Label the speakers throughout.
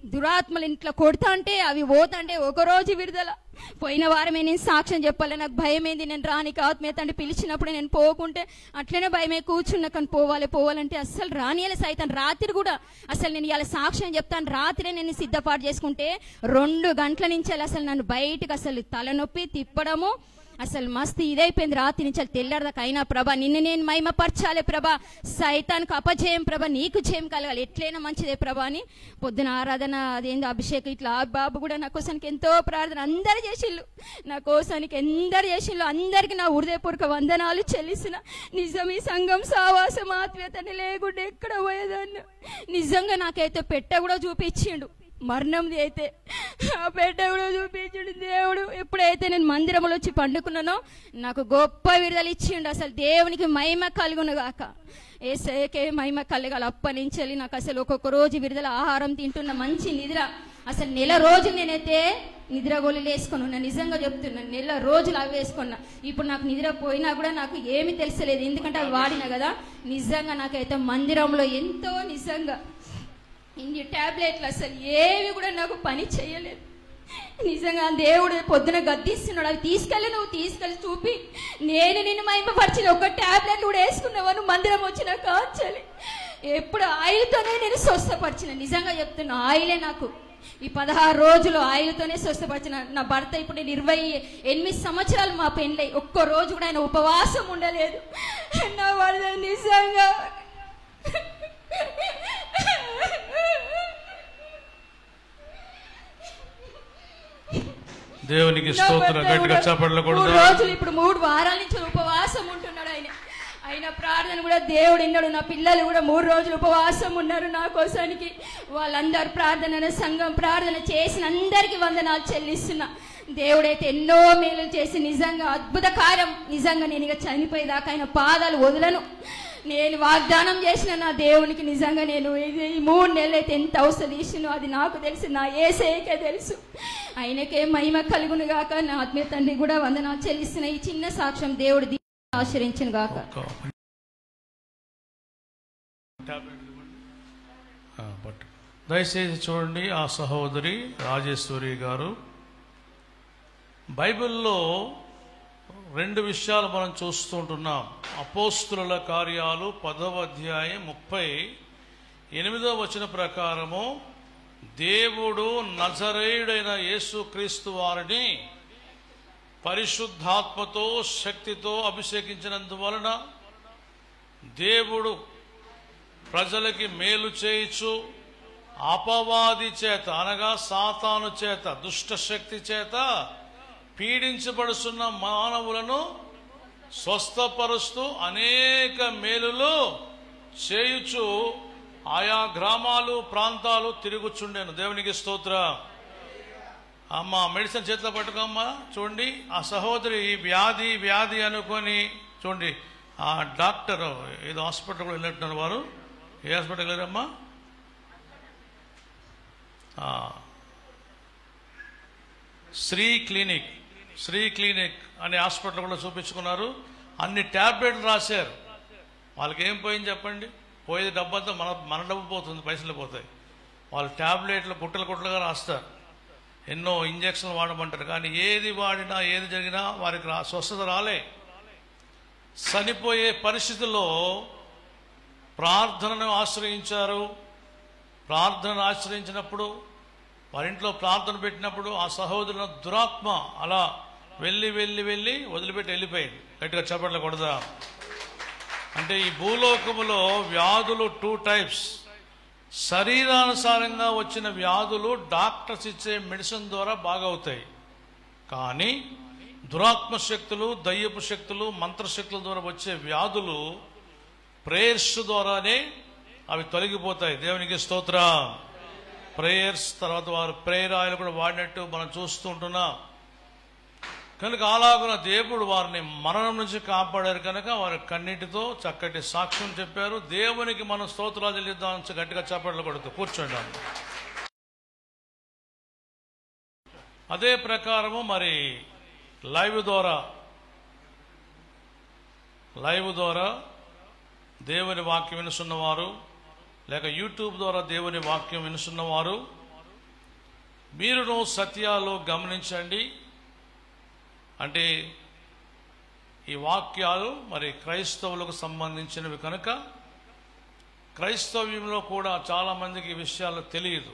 Speaker 1: దురాత్మలు ఇంట్లో కొడతా అంటే అవి పోతాంటే ఒకరోజు విడుదల. పోయిన వారమే నేను సాక్ష్యం చెప్పాలి, నాకు భయం ఏంది, నేను రానికి ఆత్మీయత అంటే పిలిచినప్పుడు నేను పోకుంటే అట్లనే భయమే కూర్చున్నా. కానీ పోవాలంటే అస్సలు రానియాలి సైతాన్. రాత్రి కూడా అసలు నేను ఇలా సాక్ష్యం చెప్తాను, రాత్రే నేను సిద్ధపాటు చేసుకుంటే 2 గంటల నుంచి అసలు నన్ను బయటకు అసలు తలనొప్పి తిప్పడము అసలు మస్తు ఇదైపోయింది. రాత్రి నుంచి తెల్లారదాకా. అయినా ప్రభా నిన్ను నేను మహిమపరచాలి ప్రభా, సైతానికి అపజయం ప్రభా, నీకు జయం కలగాలి, ఎట్లయినా మంచిదే ప్రభా అని పొద్దున ఆరాధన అదేందో అభిషేకం ఇట్లా బాబు కూడా నా కోసానికి ఎంతో ప్రార్థన అందరు చేసిళ్ళు, నా కోసానికి ఎందరు చేసిళ్ళు. అందరికీ నా హృదయపూర్వక వందనాలు చెల్లిస్తున్నా. నిజం ఈ సంఘం సావాసం ఆత్మీయతని లేకుండా ఎక్కడ పోయేదాన్ని. నిజంగా నాకైతే పెట్ట కూడా చూపించిండు, మరణంది అయితే ఆ పెట్ట కూడా చూపించిండు దేవుడు. ఎప్పుడైతే నేను మందిరంలో వచ్చి పండుకున్నానో నాకు గొప్ప విడుదల ఇచ్చిండు. అసలు దేవునికి మహిమ కలుగును గాక, యేసయ్యకే మహిమ కలగాలి. అప్పటి నుంచి వెళ్ళి నాకు అసలు ఒక్కొక్క రోజు విడుదల, ఆహారం తింటున్న, మంచి నిద్ర. అసలు నెల రోజులు నేనైతే నిద్ర గోళీలు వేసుకొని ఉన్నా, నిజంగా చెప్తున్నా. నెల రోజులు అవి వేసుకున్నా. ఇప్పుడు నాకు నిద్ర పోయినా కూడా నాకు ఏమి తెలిసలేదు, ఎందుకంటే అవి వాడినా కదా. నిజంగా నాకైతే మందిరంలో ఎంతో నిజంగా ఇన్ని టాబ్లెట్లు అసలు ఏవి కూడా నాకు పని చేయలేదు. నిజంగా దేవుడు పొద్దున గద్దిస్తున్నాడు, అవి నువ్వు తీసుకెళ్ళి చూపి నేను నిన్ను మహిమపరిచిన. ఒక టాబ్లెట్ కూడా వేసుకున్నావా నువ్వు మందిరం వచ్చినా కాచాలి. ఎప్పుడు ఆయిల్తోనే నేను స్వస్థపరిచిన, నిజంగా చెప్తున్నా. ఆయిలే నాకు ఈ 16 రోజులు ఆయిల్తోనే స్వస్థపరిచిన. నా భర్త ఇప్పుడు నేను 28 సంవత్సరాలు మా పెళ్ళై ఒక్క రోజు కూడా ఆయన ఉపవాసం ఉండలేదు. నా భర్త నిజంగా
Speaker 2: దేవునికి స్తోత్రం. గట్టిగా చప్పట్లకూడదు.
Speaker 1: 3 రోజులు ఇప్పుడు 3 వారాల నుంచి ఉపవాసం ఉంటున్నాడు ఆయన. ఆయన ప్రార్థన కూడా దేవుడు విన్నాడు. నా పిల్లలు కూడా 3 రోజులు ఉపవాసం ఉన్నారు నా కోసానికి. వాళ్ళందరూ ప్రార్థన, సంఘం ప్రార్థన చేసిన అందరికీ వందనాలు చెల్లిస్తున్నా. దేవుడైతే ఎన్నో మేలు చేసి నిజంగా అద్భుత కార్యం. నిజంగా నేను ఇక చనిపోయేదాకా ఆయన పాదాలు వదలను. నేను వాగ్దానం చేసిన నా దేవునికి నిజంగా నేను ఈ 3 నెలలు అయితే ఎంత అవసరం ఇచ్చినో అది నాకు తెలుసు, నా యేసయ్యకే తెలుసు. ఆయనకే మహిమ కలుగును గాక. నా ఆత్మీయ తండ్రి కూడా వందనాలు చెల్లిస్తున్న. ఈ చిన్న సాక్ష్యం దేవుడు ఆశీర్వదించును గాక.
Speaker 2: దయచేసి చూడండి, ఆ సహోదరి రాజేశ్వరి గారు బైబిల్లో 2 విషయాలు మనం చూస్తుంటున్నాం. అపోస్తుల కార్యాలు 10వ అధ్యాయం 38వ వచనం ప్రకారము దేవుడు నజరేయుడైన యేసుక్రీస్తు వారిని పరిశుద్ధాత్మతో శక్తితో అభిషేకించినందువలన దేవుడు ప్రజలకి మేలు చేయుచు అపవాది చేత అనగా సాతాను చేత దుష్ట శక్తి చేత పీడించబడుతున్న మానవులను స్వస్థపరుస్తూ అనేక మేలులు చేయుచు ఆయా గ్రామాలు ప్రాంతాలు తిరుగుచుండెను. దేవునికి స్తోత్రం. అమ్మ మెడిసిన్ చేతిలో పట్టుకోమ్మా. చూడండి, ఆ సహోదరి వ్యాధి అనుకొని చూడండి, ఆ డాక్టర్ ఏదో హాస్పిటల్ కూడా వెళ్ళినట్టున్నారు. వారు ఏ హాస్పిటల్ వెళ్ళారమ్మా? శ్రీ క్లినిక్ అనే హాస్పిటల్ కూడా చూపించుకున్నారు. అన్ని ట్యాబ్లెట్లు రాశారు. వాళ్ళకి ఏం పోయింది చెప్పండి? పోయేది డబ్బంతా మన డబ్బు పోతుంది, పైసలు పోతాయి. వాళ్ళు ట్యాబ్లెట్లు కుట్టలుగా రాస్తారు, ఎన్నో ఇంజక్షన్లు వాడమంటారు. కానీ ఏది వాడినా ఏది జరిగినా వారికి స్వస్థత రాలే. చనిపోయే పరిస్థితుల్లో ప్రార్థనను ఆశ్రయించారు. ప్రార్థనను ఆశ్రయించినప్పుడు వారింట్లో ప్రార్థన పెట్టినప్పుడు ఆ సహోదరుల దురాత్మ అలా వెళ్ళి వదిలిపెట్టి వెళ్ళిపోయింది. గట్టిగా చప్పట్లు కొడదా. అంటే ఈ భూలోకములో వ్యాధులు 2 టైప్స్. శరీరానుసారంగా వచ్చిన వ్యాధులు డాక్టర్స్ ఇచ్చే మెడిసిన్ ద్వారా బాగవుతాయి. కానీ దురాత్మ శక్తులు, దయ్యపు శక్తులు, మంత్రశక్తుల ద్వారా వచ్చే వ్యాధులు ప్రేయర్స్ ద్వారానే అవి తొలగిపోతాయి. దేవునికి స్తోత్రం. ప్రేయర్స్ తర్వాత వారు ప్రేయర్ ఆయిల్ కూడా వాడినట్టు మనం చూస్తూ ఉంటున్నాం. కనుక అలాగున దేవుడు వారిని మరణం నుంచి కాపాడారు. కనుక వారి కన్నిటితో చక్కటి సాక్ష్యం చెప్పారు. దేవునికి మనం స్తోత్రాలు చెల్లిద్దాం. గట్టిగా చప్పట్లు కొడుతూ కూర్చోండి. అదే ప్రకారము మరి లైవ్ ద్వారా దేవుని వాక్యం వినుసున్నవారు, లేక యూట్యూబ్ ద్వారా దేవుని వాక్యం వినుసున్నవారు మీరును సత్యాలు గమనించండి. అంటే ఈ వాక్యాలు మరి క్రైస్తవులకు సంబంధించినవి కనుక క్రైస్తవ్యంలో కూడా చాలామందికి ఈ విషయాలు తెలియదు.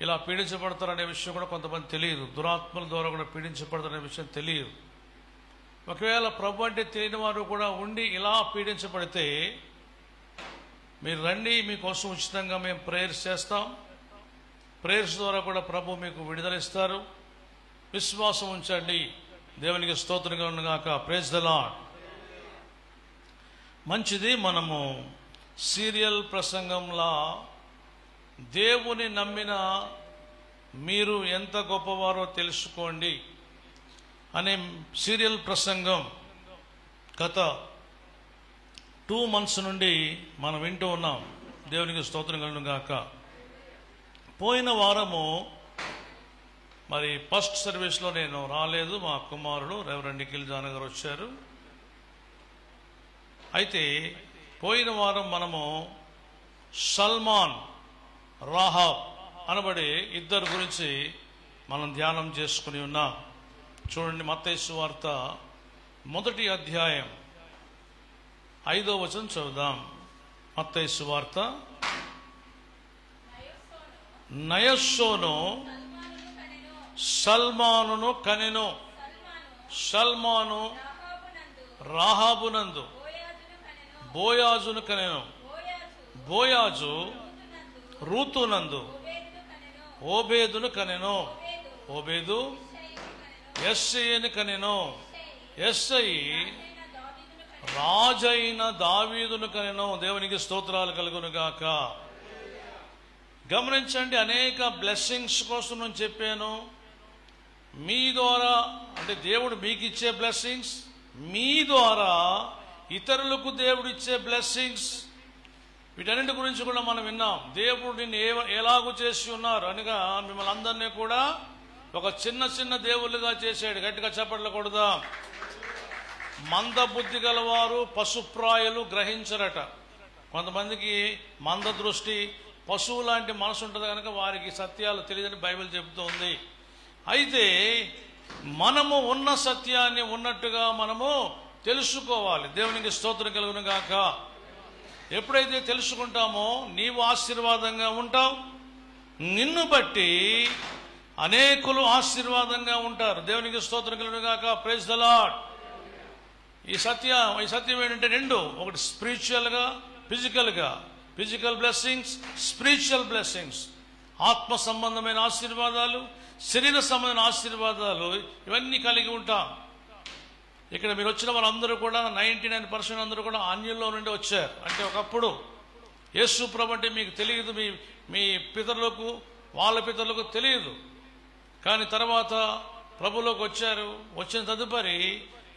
Speaker 2: ఇలా పీడించబడతారనే విషయం కూడా కొంతమంది తెలియదు. దురాత్మల ద్వారా కూడా పీడించబడతారనే విషయం తెలియదు. ఒకవేళ ప్రభు అంటే తెలియని వారు కూడా ఉండి ఇలా పీడించబడితే మీరు రండి, మీకోసం ఉచితంగా మేము ప్రేయర్స్ చేస్తాం. ప్రేయర్స్ ద్వారా కూడా ప్రభు మీకు విడుదలిస్తారు. విశ్వాసం ఉంచండి. దేవునికి స్తోత్రంగా ఉండగాక. Praise the lord. మంచిది. మనము సీరియల్ ప్రసంగంలా దేవుని నమ్మిన మీరు ఎంత గొప్పవారో తెలుసుకోండి అనే సీరియల్ ప్రసంగం గత 2 months నుండి మనం వింటూ ఉన్నాం. దేవునికి స్తోత్రం కలుగుగాక. పోయిన వారము మరి ఫస్ట్ సర్వీస్లో నేను రాలేదు. మా కుమారుడు రెవరెండ్ నిఖిల్ జాన్ గారు వచ్చారు. అయితే పోయిన వారం మనము సల్మాన్, రాహాబ్ అనబడే ఇద్దరు గురించి మనం ధ్యానం చేసుకుని ఉన్నాం. చూడండి, మత్తయి సువార్త 1వ అధ్యాయం 5వ వచనం చదువుదాం. మత్తయి సువార్త. నయస్సోను సల్మానును కనెను. సల్మాను రాహాబునందు బోయాజును కనెను. బోయాజు రూతునందు ఓబేదును కనెను. ఓబేదు యెస్సయిని కనెను. యెస్సయి రాజైన దావీదును కనెను. దేవునికి స్తోత్రాలు కలుగును గాక. గమనించండి, అనేక బ్లెస్సింగ్స్ కోసం నేను చెప్పాను. మీ ద్వారా అంటే దేవుడు మీకు ఇచ్చే బ్లెస్సింగ్స్, మీ ద్వారా ఇతరులకు దేవుడు ఇచ్చే బ్లెస్సింగ్స్, వీటన్నింటి గురించి కూడా మనం విన్నాం. దేవుడు నిన్ను ఎలాగూ చేసి ఉన్నారు అనగా మిమ్మల్ని అందరినీ కూడా ఒక చిన్న చిన్న దేవుళ్ళుగా చేశాడు. గట్టిగా చెప్పట్లకూడదా? మంద బుద్ధి గలవారు పశుప్రాయులు గ్రహించరట. కొంతమందికి మంద దృష్టి, పశువు లాంటి మనసు ఉంటుంది కనుక వారికి సత్యాలు తెలియదని బైబిల్ చెబుతోంది. అయితే మనము ఉన్న సత్యాన్ని ఉన్నట్టుగా మనము తెలుసుకోవాలి. దేవునికి స్తోత్రం కలుగును గాక. ఎప్పుడైతే తెలుసుకుంటామో నీవు ఆశీర్వాదంగా ఉంటావు. నిన్ను బట్టి అనేకులు ఆశీర్వాదంగా ఉంటారు. దేవునికి స్తోత్రం కలుగును గాక. Praise the Lord. ఈ సత్యం ఏంటంటే రెండు, ఒకటి స్పిరిచువల్గా, ఫిజికల్గా. Physical blessings, spiritual blessings. ఆత్మ సంబంధమైన ఆశీర్వాదాలు, శరీర సంబంధమైన ఆశీర్వాదాలు, ఇవన్నీ కలిగి ఉంటాం. ఇక్కడ మీరు వచ్చిన వారందరూ కూడా 99% అందరూ కూడా అన్యుల్లో నుండి వచ్చారు. అంటే ఒకప్పుడు యేసు ప్రభు అంటే మీకు తెలియదు, మీ పితరులకు వాళ్ళ పితరులకు తెలియదు. కానీ తర్వాత ప్రభులోకి వచ్చారు. వచ్చిన తదుపరి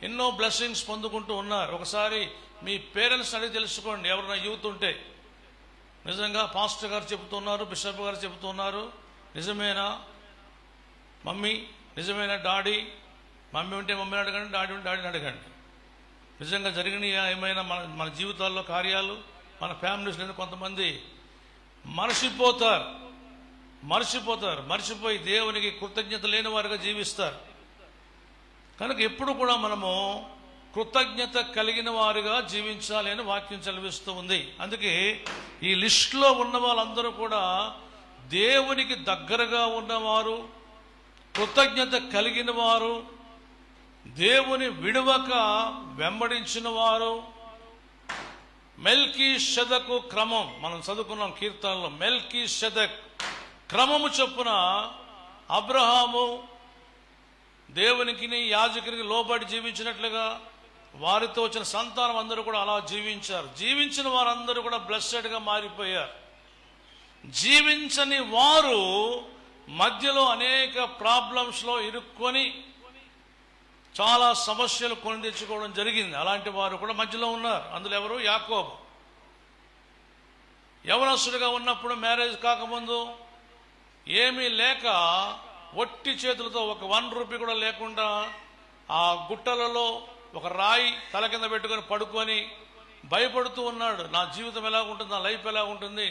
Speaker 2: ఎన్నో బ్లెస్సింగ్స్ పొందుకుంటూ ఉన్నారు. ఒకసారి మీ పేరెంట్స్ అడిగి తెలుసుకోండి. ఎవరైనా యూత్ ఉంటే, నిజంగా పాస్టర్ గారు చెబుతున్నారు, బిషప్ గారు చెబుతున్నారు, నిజమేనా మమ్మీ, నిజమేనా డాడీ? మమ్మీ ఉంటే మమ్మీని అడగండి, డాడీ ఉంటే డాడీని అడగండి. నిజంగా జరిగిన ఏమైనా మన జీవితాల్లో కార్యాలు, మన ఫ్యామిలీస్లో కొంతమంది మర్చిపోయి దేవునికి కృతజ్ఞత లేని వారుగా జీవిస్తారు. కనుక ఎప్పుడు కూడా మనము కృతజ్ఞత కలిగిన వారుగా జీవించాలి అని వాక్యం చదివిస్తూ ఉంది. అందుకే ఈ లిస్టులో ఉన్న వాళ్ళందరూ కూడా దేవునికి దగ్గరగా ఉన్నవారు, కృతజ్ఞత కలిగిన వారు, దేవుని విడువక వెంబడించిన వారు. మెల్కీషెదకు క్రమం మనం చదువుకున్నాం కీర్తనలో. మెల్కీషెదక్ క్రమము చొప్పున అబ్రహాము దేవునికి యాజకునికి లోబడి జీవించినట్లుగా వారితో వచ్చిన సంతానం అందరూ కూడా అలా జీవించారు. జీవించిన వారందరూ కూడా బ్లెస్సెడ్గా మారిపోయారు. జీవించని వారు మధ్యలో అనేక ప్రాబ్లమ్స్లో ఇరుక్కొని చాలా సమస్యలు కొని తెచ్చుకోవడం జరిగింది. అలాంటి వారు కూడా మధ్యలో ఉన్నారు. అందులో ఎవరు? యాకోబు. యవనస్తుడిగా ఉన్నప్పుడు, మ్యారేజ్ కాకముందు ఏమీ లేక ఒట్టి చేతులతో ఒక 1 రూపీ కూడా లేకుండా ఆ గుట్టలలో ఒక రాయి తల కింద పెట్టుకొని పడుకొని భయపడుతూ ఉన్నాడు. నా జీవితం ఎలా ఉంటుంది, నా లైఫ్ ఎలా ఉంటుంది,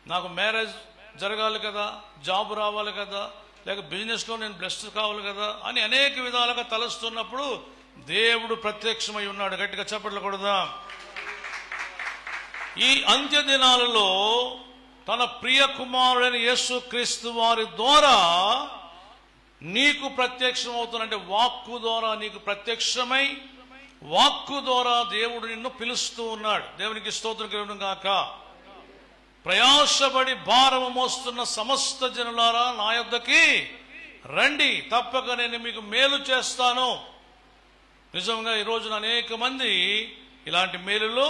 Speaker 2: నాకు మ్యారేజ్ జరగాలి కదా, జాబ్ రావాలి కదా, లేక బిజినెస్లో నేను బ్లెస్డ్ కావాలి కదా అని అనేక విధాలుగా తలస్తున్నప్పుడు దేవుడు ప్రత్యక్షమై ఉన్నాడు. గట్టిగా చప్పట్లు కొడదాం. ఈ అంత్య దినాలలో తన ప్రియ కుమారుడైన యేసుక్రీస్తు వారి ద్వారా నీకు ప్రత్యక్షం అవుతున్నంటే వాక్కు ద్వారా నీకు ప్రత్యక్షమై వాక్కు ద్వారా దేవుడు నిన్ను పిలుస్తూ ఉన్నాడు. దేవునికి స్తోత్రం కలుగును గాక. ప్రయాసపడి భారము మోస్తున్న సమస్త జనులారా నా యొద్దకి రండి, తప్పక నేను మీకు మేలు చేస్తాను. నిజంగా ఈ రోజున అనేక మంది ఇలాంటి మేలులు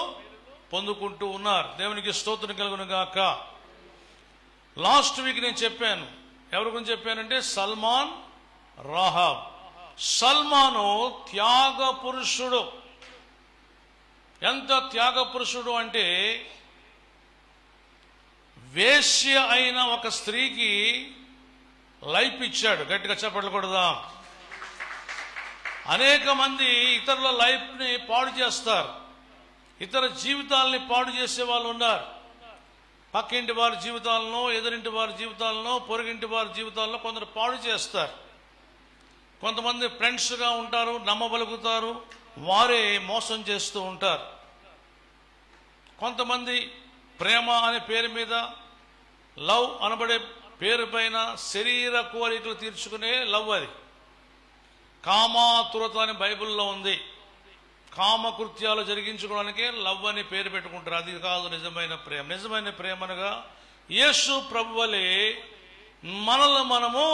Speaker 2: పొందుకుంటూ ఉన్నారు. దేవునికి స్తోత్రం కలుగును గాక. లాస్ట్ వీక్ నేను చెప్పాను, ఎవరి గురించి చెప్పానంటే సల్మాన్ రాహాబ్. సల్మాను త్యాగ పురుషుడు. ఎంత త్యాగ పురుషుడు అంటే వేశ్య అయిన ఒక స్త్రీకి లైఫ్ ఇచ్చాడు. గట్టిగా చప్పట్లు కొడదాం. అనేక మంది ఇతరుల లైఫ్ ని పాడు చేస్తారు, ఇతర జీవితాలని పాడు చేసే వాళ్ళు ఉన్నారు. పక్కింటి వారి జీవితాలను, ఎదురింటి వారి జీవితాలను, పొరుగింటి వారి జీవితాలను కొందరు పాడు చేస్తారు. కొంతమంది ఫ్రెండ్స్గా ఉంటారు, నమ్మబలుగుతారు, వారే మోసం చేస్తూ ఉంటారు. కొంతమంది ప్రేమ అనే పేరు మీద, లవ్ అనబడే పేరు పైన శరీర కోరికలు తీర్చుకునే లవ్. అది కామాతురత అని బైబిల్లో ఉంది. కామకృత్యాలు జరిగించుకోవడానికే లవ్ అని పేరు పెట్టుకుంటారు. అది కాదు నిజమైన ప్రేమ. నిజమైన ప్రేమ అనగా యేసు ప్రభువలే మనల్ని మనము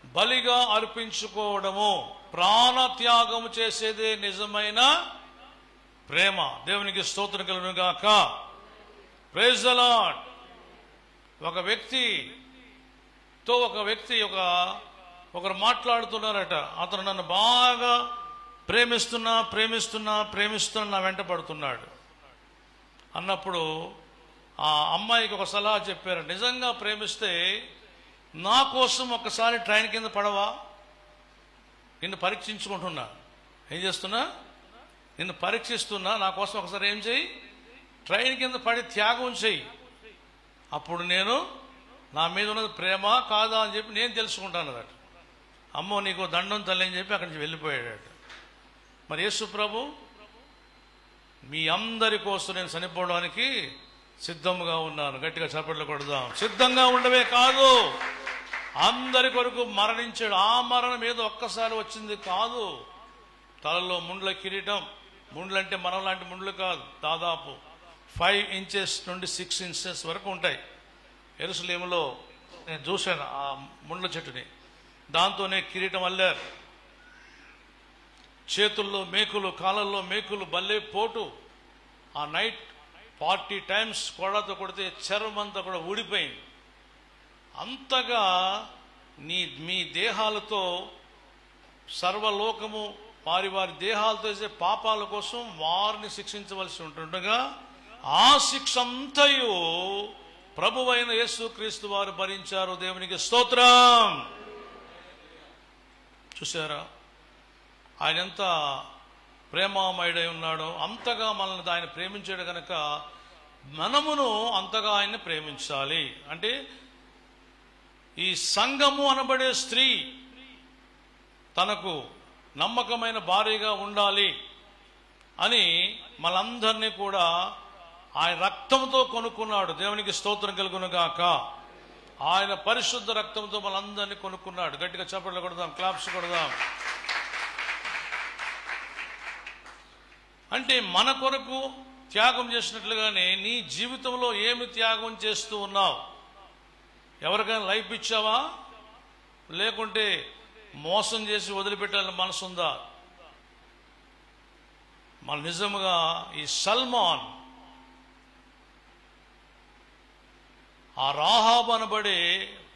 Speaker 2: బలిగా అర్పించుకోవడము, ప్రాణత్యాగము చేసేదే నిజమైన ప్రేమ. దేవునికి స్తోత్రం కలుగును గాక. Praise the Lord. ఒక వ్యక్తి ఒకరు మాట్లాడుతున్నారట. అతను నన్ను బాగా ప్రేమిస్తున్నా నా వెంట పడుతున్నాడు అన్నప్పుడు ఆ అమ్మాయికి ఒక సలహా చెప్పారు. నిజంగా ప్రేమిస్తే నా కోసం ఒకసారి ట్రైన్ కింద పడవా? నిన్ను పరీక్షించుకుంటున్నా. ఏం చేస్తున్నా? నిన్ను పరీక్షిస్తున్నా. నా కోసం ఒకసారి ఏం చెయ్యి? ట్రైన్ కింద పడి త్యాగం చెయ్యి. అప్పుడు నేను నా మీద ఉన్నది ప్రేమ కాదా అని చెప్పి నేను తెలుసుకుంటాను అన్నమాట. అమ్మో నీకు దండం తల్లి అని చెప్పి అక్కడి నుంచి వెళ్ళిపోయాడు. మరి యేసు ప్రభు మీ అందరి కోసం నేను చనిపోవడానికి సిద్ధంగా ఉన్నాను. గట్టిగా చప్పట్లు కొడదాం. సిద్ధంగా ఉండవే కాదు, అందరి కొరకు మరణించాడు. ఆ మరణం ఏదో ఒక్కసారి వచ్చింది కాదు. తలలో ముండ్ల కిరీటం, ముండ్లంటే మనం లాంటి ముండ్లు కాదు, దాదాపు 5 ఇంచెస్ నుండి 6 ఇంచెస్ వరకు ఉంటాయి. యెరూషలేములో నేను చూశాను ఆ ముండ్ల చెట్టుని. దాంతోనే కిరీటం అల్లారు. చేతుల్లో మేకులు, కాళ్ళల్లో మేకులు, బల్లే పోటు. ఆ నైట్ 40 టైమ్స్ కొడతో కొడితే చర్మం అంతా కూడా ఊడిపోయింది. అంతగా మీ దేహాలతో సర్వలోకము వారి దేహాలతో చేసే పాపాల కోసం వారిని శిక్షించవలసి ఉంటుండగా ఆ శిక్ష అంతయు ప్రభువైన యేసుక్రీస్తు వారు భరించారు. దేవునికి స్తోత్రం. చూసారా ఆయన ఎంత ప్రేమామయుడై ఉన్నాడో. అంతగా మనల్ని ఆయన ప్రేమించాడు కనుక మనమును అంతగా ఆయన్ని ప్రేమించాలి. అంటే ఈ సంఘము అనబడే స్త్రీ తనకు నమ్మకమైన భార్యగా ఉండాలి అని మనందరినీ కూడా ఆయన రక్తంతో కొనుక్కున్నాడు. దేవునికి స్తోత్రం కలుగును గాక. ఆయన పరిశుద్ధ రక్తంతో మనందరినీ కొనుక్కున్నాడు. గట్టిగా చప్పట్లు కొడదాం, క్లాప్స్ కొడదాం. అంటే మన కొరకు త్యాగం చేసినట్లుగానే నీ జీవితంలో ఏమి త్యాగం చేస్తూ ఉన్నావు? ఎవరికైనా లైఫ్ ఇచ్చావా? లేకుంటే మోసం చేసి వదిలిపెట్టాలని మనసుందా? మన నిజంగా ఈ సల్మాన్ ఆ రాహాబ్ అనబడే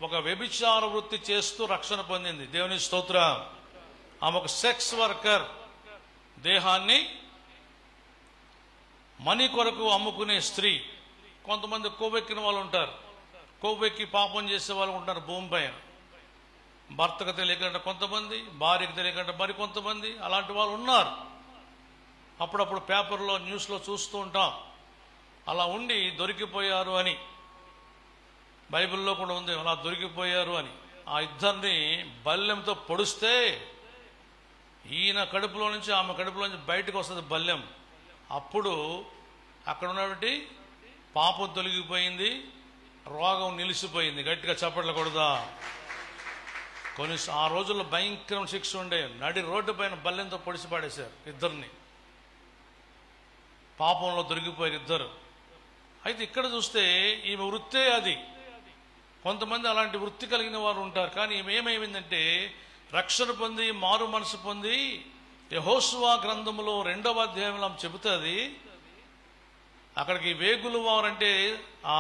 Speaker 2: ఒక వ్యభిచార వృత్తి చేస్తూ రక్షణ పొందింది. దేవుని స్తోత్రం. ఆమె ఒక సెక్స్ వర్కర్. దేహాన్ని మనీ కొరకు అమ్ముకునే స్త్రీ. కొంతమంది కొవ్వెక్కిన వాళ్ళు ఉంటారు, కొవ్వెక్కి పాపం చేసే వాళ్ళు ఉంటారు భూమి పైన. భర్తకు తెలియకుండా కొంతమంది, భార్యకు తెలియకుండా మరి కొంతమంది అలాంటి వాళ్ళు ఉన్నారు. అప్పుడప్పుడు పేపర్లో న్యూస్లో చూస్తూ ఉంటాం. అలా ఉండి దొరికిపోయారు అని. బైబిల్లో కూడా ఉంది అలా దొరికిపోయారు అని. ఆ ఇద్దరిని బల్లెంతో పొడిస్తే ఈయన కడుపులో నుంచి ఆమె కడుపులో నుంచి బయటకు వస్తుంది బల్లెం. అప్పుడు అక్కడ ఉన్నటువంటి పాపం తొలగిపోయింది, రోగం నిలిచిపోయింది. గట్టిగా చప్పట్లు కొడదా. ఆ రోజుల్లో భయంకరం శిక్ష ఉండే. నడి రోడ్డు పైన బల్లెంతో పొడిచి పాడేశారు ఇద్దరిని. పాపంలో దొరికిపోయారు ఇద్దరు. అయితే ఇక్కడ చూస్తే ఈమె వృత్తే అది. కొంతమంది అలాంటి వృత్తి కలిగిన వారు ఉంటారు. కానీ ఈమె ఏమైందంటే రక్షణ పొంది మారు మనసు పొంది యెహోషువ గ్రంథములో 2వ అధ్యాయంలో చెబుతుంది. అక్కడికి వేగులు వారంటే ఆ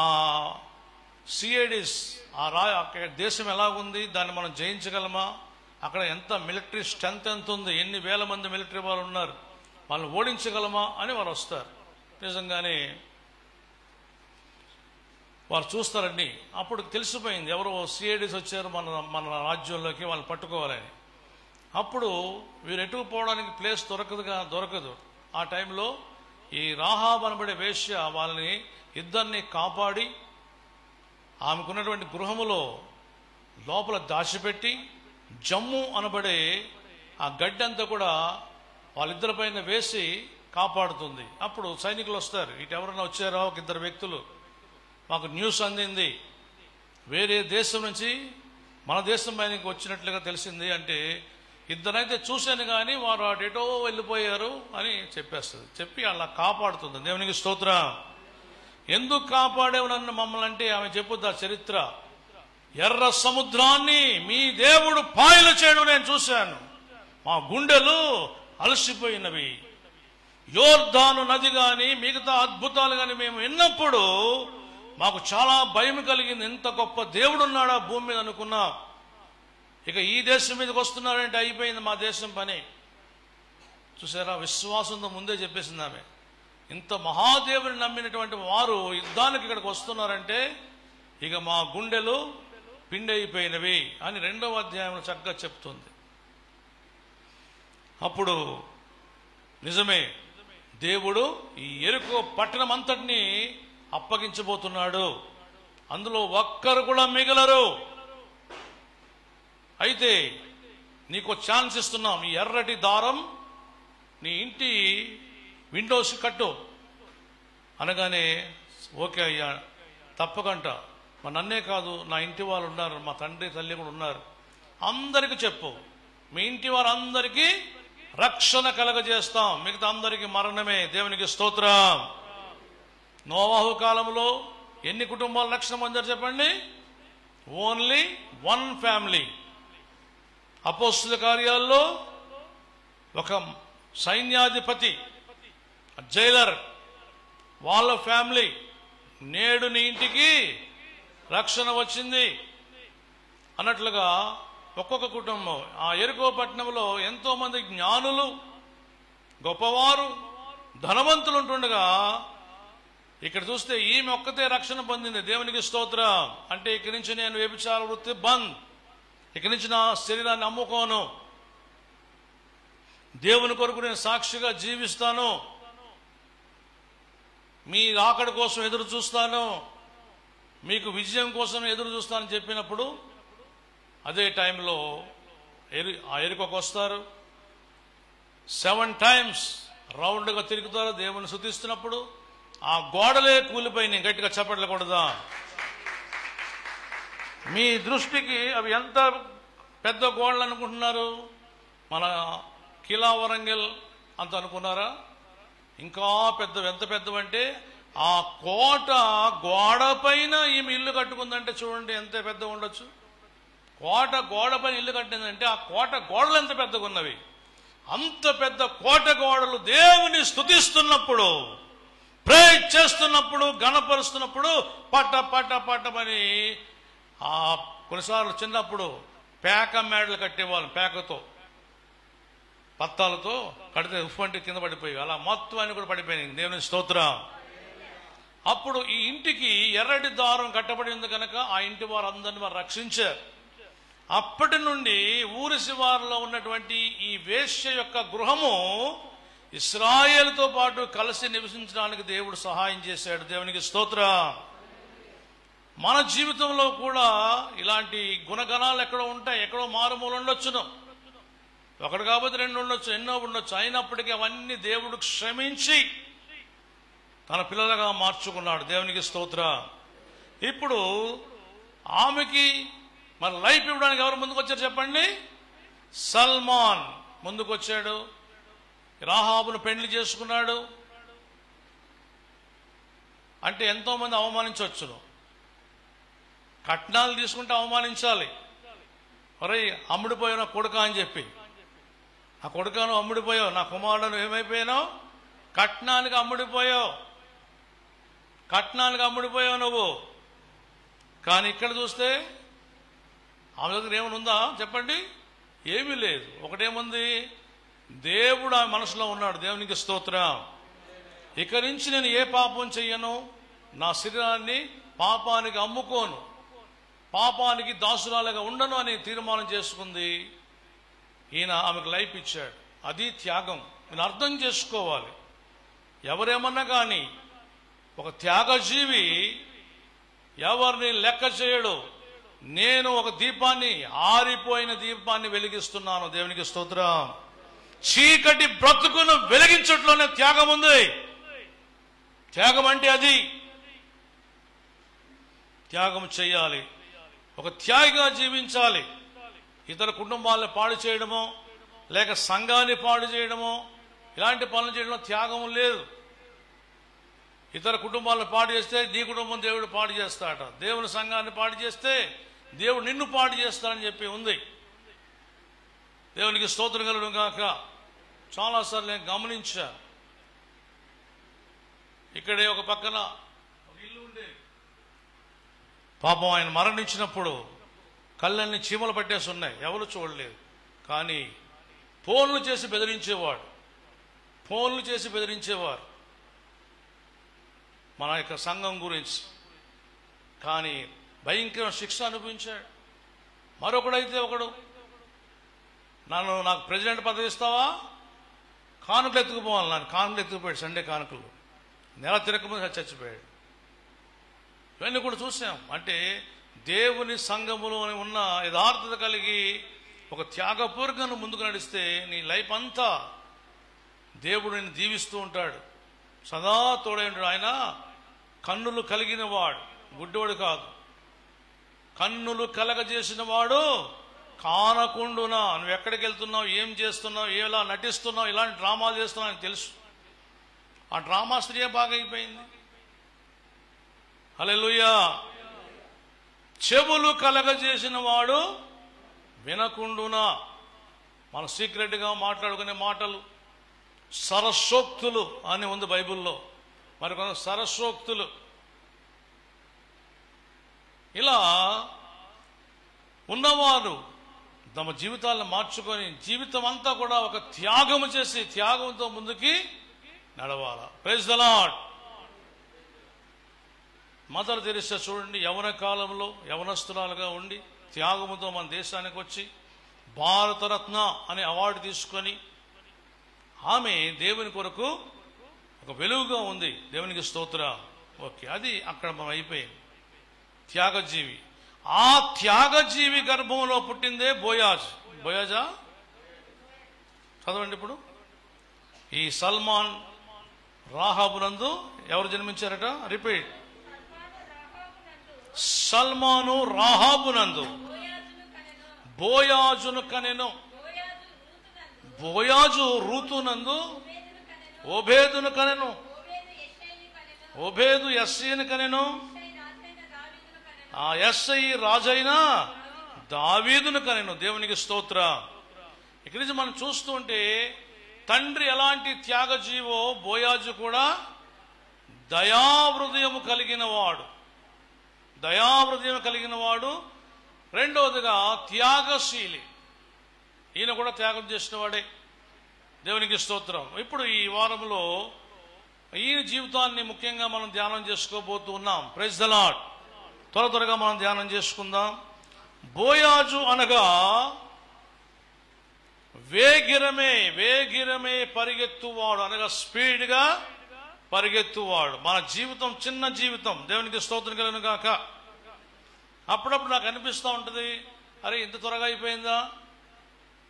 Speaker 2: సిఐడిస్ అక్కడ దేశం ఎలాగుంది, దాన్ని మనం జయించగలమా, అక్కడ ఎంత మిలిటరీ స్ట్రెంత్ ఎంత ఉంది, ఎన్ని వేల మంది మిలిటరీ వాళ్ళు ఉన్నారు, వాళ్ళని ఓడించగలమా అని వారు వస్తారు. నిజంగానే వారు చూస్తారండి. అప్పుడు తెలిసిపోయింది ఎవరో సిఐడిస్ వచ్చారు మన రాజ్యంలోకి, వాళ్ళని పట్టుకోవాలని. అప్పుడు వీరు ఎటుకు పోవడానికి ప్లేస్ దొరకదు. ఆ టైంలో ఈ రాహాబ్ అనబడే వేశ్య వాళ్ళని ఇద్దరిని కాపాడి ఆమెకున్నటువంటి గృహములో లోపల దాచిపెట్టి జమ్ము అనబడే ఆ గడ్డంతా కూడా వాళ్ళిద్దరి పైన వేసి కాపాడుతుంది. అప్పుడు సైనికులు వస్తారు. ఇటు ఎవరైనా వచ్చారో ఒక ఇద్దరు వ్యక్తులు, మాకు న్యూస్ అందింది, వేరే దేశం నుంచి మన దేశం పైనకి వచ్చినట్లుగా తెలిసింది అంటే, ఇద్దరైతే చూశాను కానీ వారు అటెటో వెళ్ళిపోయారు అని చెప్పేస్తుంది. చెప్పి అలా కాపాడుతుంది. దేవునికి స్తోత్రం. ఎందుకు కాపాడేవు నన్ను మమ్మల్ని అంటే ఆమె చెప్పుద్దా చరిత్ర. ఎర్ర సముద్రాన్ని మీ దేవుడు పాయలు చేయడం నేను చూశాను, మా గుండెలు అలసిపోయినవి. యోర్దాను నది గాని మిగతా అద్భుతాలు గాని మేము విన్నప్పుడు మాకు చాలా భయం కలిగింది. ఎంత గొప్ప దేవుడు ఉన్నాడా భూమి మీద అనుకున్నా. ఇక ఈ దేశం మీదకి వస్తున్నారంటే అయిపోయింది మా దేశం పని. చూసారా, విశ్వాసంతో ముందే చెప్పేసింది ఆమె. ఇంత మహాదేవుని నమ్మినటువంటి వారు యుద్ధానికి ఇక్కడికి వస్తున్నారంటే ఇక మా గుండెలు పిండి అయిపోయినవి అని 2వ అధ్యాయంలో చక్కగా చెప్తుంది. అప్పుడు నిజమే, దేవుడు ఈ యెరికో పట్టణం అంతటినీ అప్పగించబోతున్నాడు. అందులో ఒక్కరు కూడా మిగలరు. అయితే నీకు ఛాన్స్ ఇస్తున్నాం, ఈ ఎర్రటి దారం నీ ఇంటి విండోస్ కట్టు అనగానే, ఓకే అయ్యా తప్పకంట. మా నన్నే కాదు, నా ఇంటి వాళ్ళు ఉన్నారు, మా తండ్రి తల్లి కూడా ఉన్నారు, అందరికీ చెప్పు, మీ ఇంటి వారందరికీ రక్షణ కలగజేస్తాం, మిగతా అందరికీ మరణమే. దేవునికి స్తోత్రం. నోవాహు కాలంలో ఎన్ని కుటుంబాలు రక్షణ పొందారు చెప్పండి? Only 1 family. అపోస్తుల కార్యాల్లో ఒక సైన్యాధిపతి, జైలర్, వాళ్ళ ఫ్యామిలీ, నేడు నీ ఇంటికి రక్షణ వచ్చింది అన్నట్లుగా ఒక్కొక్క కుటుంబం. ఆ యెరికో పట్టణంలో ఎంతో మంది జ్ఞానులు, గొప్పవారు, ధనవంతులు ఉంటుండగా ఇక్కడ చూస్తే ఈమె ఒక్కతే రక్షణ పొందింది. దేవునికి స్తోత్రం. అంటే ఇక్కడి నుంచి నేను వ్యభిచార వృత్తి బంద్, ఇక్కడి నుంచి నా శరీరాన్ని అమ్ముకోను, దేవుని కొరకు నేను సాక్షిగా జీవిస్తాను, మీ రాకడ కోసం ఎదురు చూస్తాను, మీకు విజయం కోసం ఎదురు చూస్తానని చెప్పినప్పుడు అదే టైంలో ఆ యెరికోకు వస్తారు. 7 టైమ్స్ రౌండ్గా తిరుగుతారు. దేవుని స్తుతిస్తున్నప్పుడు ఆ గోడలే కూలిపోయినాయి. గట్టిగా చప్పట్లు కొడదా. మీ దృష్టికి అవి ఎంత పెద్ద గోడలు అనుకుంటున్నారు? మన కిలా వరంగల్ అంత అనుకున్నారా? ఇంకా పెద్ద, ఎంత పెద్దవంటే ఆ కోట గోడ పైన ఈమె ఇల్లు కట్టుకుందంటే చూడండి ఎంత పెద్ద ఉండొచ్చు. కోట గోడ పైన ఇల్లు కట్టిందంటే ఆ కోట గోడలు ఎంత పెద్దగా ఉన్నవి. అంత పెద్ద కోట గోడలు దేవుని స్తుతిస్తున్నప్పుడు, ప్రేయర్ చేస్తున్నప్పుడు, గణపరుస్తున్నప్పుడు పట్ట పట్ట పట్టమని ఆ కొన్నిసార్లు చిన్నప్పుడు పేక మేడలు కట్టేవాళ్ళం. పేకతో, పత్తాలతో కడితే ఉఫ్ అంటే కింద పడిపోయి అలా మొత్తం అన్ని కూడా పడిపోయినాయి. దేవుని స్తోత్రం. అప్పుడు ఈ ఇంటికి ఎర్రటి దారం కట్టబడి ఉంది కనుక ఆ ఇంటి వారు అందరిని వారు రక్షించారు. అప్పటి నుండి ఊరి శివారులో ఉన్నటువంటి ఈ వేశ్య యొక్క గృహము ఇశ్రాయేలుతో పాటు కలిసి నివసించడానికి దేవుడు సహాయం చేశాడు. దేవునికి స్తోత్రం. మన జీవితంలో కూడా ఇలాంటి గుణగణాలు ఎక్కడో ఉంటాయి, ఎక్కడో మారుమూల ఉండొచ్చును, ఒకటి కాకపోతే రెండు ఉండొచ్చు, ఎన్నో ఉండొచ్చు. అయినప్పటికీ అవన్నీ దేవుడు క్షమించి తన పిల్లలుగా మార్చుకున్నాడు. దేవునికి స్తోత్ర. ఇప్పుడు ఆమెకి మన లైఫ్ ఇవ్వడానికి ఎవరు ముందుకు వచ్చారు చెప్పండి? సల్మాన్ ముందుకు వచ్చాడు. రాహాబును పెళ్లి చేసుకున్నాడు. అంటే ఎంతో మంది అవమానించవచ్చును. కట్నాలు తీసుకుంటే అవమానించాలి. ఒరే అమ్ముడిపోయావు నా కొడుక అని చెప్పి, ఆ కొడుకను అమ్ముడిపోయావు, నా కుమారుడు ఏమైపోయావు, కట్నానికి అమ్ముడిపోయావు, కట్నానికి అమ్ముడిపోయావు నువ్వు. కానీ ఇక్కడ చూస్తే ఆమె దగ్గర ఏమైనా ఉందా చెప్పండి? ఏమీ లేదు. ఒకటేముంది, దేవుడు ఆమె మనసులో ఉన్నాడు. దేవునికి స్తోత్రం. ఇక నుంచి నేను ఏ పాపం చెయ్యను, నా శరీరాన్ని పాపానికి అమ్ముకోను, పాపానికి దాసురాలుగా ఉండను అని తీర్మానం చేసుకుంది. ఈయన ఆమెకు లైఫ్ ఇచ్చాడు. అది త్యాగం. నేను అర్థం చేసుకోవాలి. ఎవరేమన్నా కానీ ఒక త్యాగజీవి ఎవరిని లెక్క చేయడు. నేను ఒక దీపాన్ని, ఆరిపోయిన దీపాన్ని వెలిగిస్తున్నాను. దేవునికి స్తోత్రం. చీకటి బ్రతుకును వెలిగించట్లోనే త్యాగం ఉంది. త్యాగం అంటే అది. త్యాగం చేయాలి, ఒక త్యాగిగా జీవించాలి. ఇతర కుటుంబాలను పాడు చేయడమో లేక సంఘాన్ని పాడు చేయడమో ఇలాంటి పనులు చేయడంలో త్యాగం లేదు. ఇతర కుటుంబాలను పాడు చేస్తే నీ కుటుంబం దేవుడు పాడు చేస్తాడట. దేవుని సంఘాన్ని పాడు చేస్తే దేవుడు నిన్ను పాడు చేస్తాడని చెప్పి ఉంది. దేవునికి స్తోత్రం కలుగును గాక. చాలాసార్లు నేను గమనించా. ఇక్కడే ఒక పక్కన ఒక ఇల్లు ఉండే, పాపం ఆయన మరణించినప్పుడు కళ్ళన్ని చీమలు పట్టేసి ఉన్నాయి, ఎవరు చూడలేదు. కానీ ఫోన్లు చేసి బెదిరించేవాడు, ఫోన్లు చేసి బెదిరించేవారు మన యొక్క సంఘం గురించి. కానీ భయంకర శిక్ష అనుభవించాడు. మరొకడైతే ఒకడు, నాకు ప్రెసిడెంట్ పదవి ఇస్తావా, కానుకలు ఎత్తుకుపోవాలి, నన్ను కానుకలు ఎత్తుకుపోయాడు. సండే కానుకలు నెల తిరగకముందు చచ్చిపోయాడు. ఇవన్నీ కూడా చూసాం. అంటే దేవుని సంఘములో ఉన్న యథార్థత కలిగి ఒక త్యాగపూర్వకంగా ముందుకు నడిస్తే నీ లైఫ్ అంతా దేవుడు నిన్ను దీవిస్తూ ఉంటాడు, సదా తోడై ఉంటాడు. ఆయన కన్నులు కలిగిన వాడు, గుడ్డోడు కాదు. కన్నులు కలగజేసిన వాడు కానకుండునా. నువ్వు ఎక్కడికి వెళ్తున్నావు, ఏం చేస్తున్నావు, ఎలా నటిస్తున్నావు, ఇలాంటి డ్రామాలు చేస్తున్నావు అని తెలుసు. ఆ డ్రామా స్త్రీ బాగా అయిపోయింది. హల్లెలూయా. చెవులు కలగజేసిన వాడు వినకుండునా. మన సీక్రెట్గా మాట్లాడుకునే మాటలు సరస్సోక్తులు అని ఉంది బైబిల్లో. మరి కొంత సరస్సోక్తులు ఇలా ఉన్నవారు తమ జీవితాలను మార్చుకొని జీవితం అంతా కూడా ఒక త్యాగము చేసి త్యాగంతో ముందుకి నడవాల. Praise the lord. Mother Teresa చూడండి, యవన కాలంలో యవనస్తురాలుగా ఉండి త్యాగముతో మన దేశానికి వచ్చి భారతరత్న అనే అవార్డు తీసుకొని ఆమె దేవుని కొరకు ఒక వెలుగుగా ఉంది. దేవునికి స్తోత్ర. ఓకే, అది అక్కడ మనం అయిపోయింది. త్యాగజీవి. ఆ త్యాగజీవి గర్భంలో పుట్టిందే బోయాజ్. బోయాజా చదవండి. ఇప్పుడు ఈ సల్మాన్ రాహాబునందు ఎవరు జన్మించారట? రిపీట్. సల్మాను రాహాబునందు బోయాజును కనెను. బోయాజు రూతునందు ఓబేదును కనెను. ఓబేదు యెస్సైని కనెను. ఆ యెస్సై రాజైన దావీదును కనెను. దేవునికి స్తోత్ర. ఇక్కడి నుంచి మనం చూస్తూ ఉంటే తండ్రి ఎలాంటి త్యాగజీవో బోయాజు కూడా దయాహృదయము కలిగిన వాడు. దయాహృదయం కలిగిన వాడు. రెండవదిగా త్యాగశీలి. ఈయన కూడా త్యాగం చేసిన వాడే. దేవునికి స్తోత్రం. ఇప్పుడు ఈ వారంలో ఈయన జీవితాన్ని ముఖ్యంగా మనం ధ్యానం చేసుకోబోతూ ఉన్నాం. Praise the Lord. త్వరగా మనం ధ్యానం చేసుకుందాం. బోయాజు అనగా వేగిరమే పరిగెత్తువాడు, అనగా స్పీడ్గా పరిగెత్తువాడు. మన జీవితం చిన్న జీవితం. దేవునికి స్తోత్రం కలుగును గాక. అప్పుడప్పుడు నాకు అనిపిస్తూ ఉంటుంది, అరే ఇంత త్వరగా అయిపోయిందా,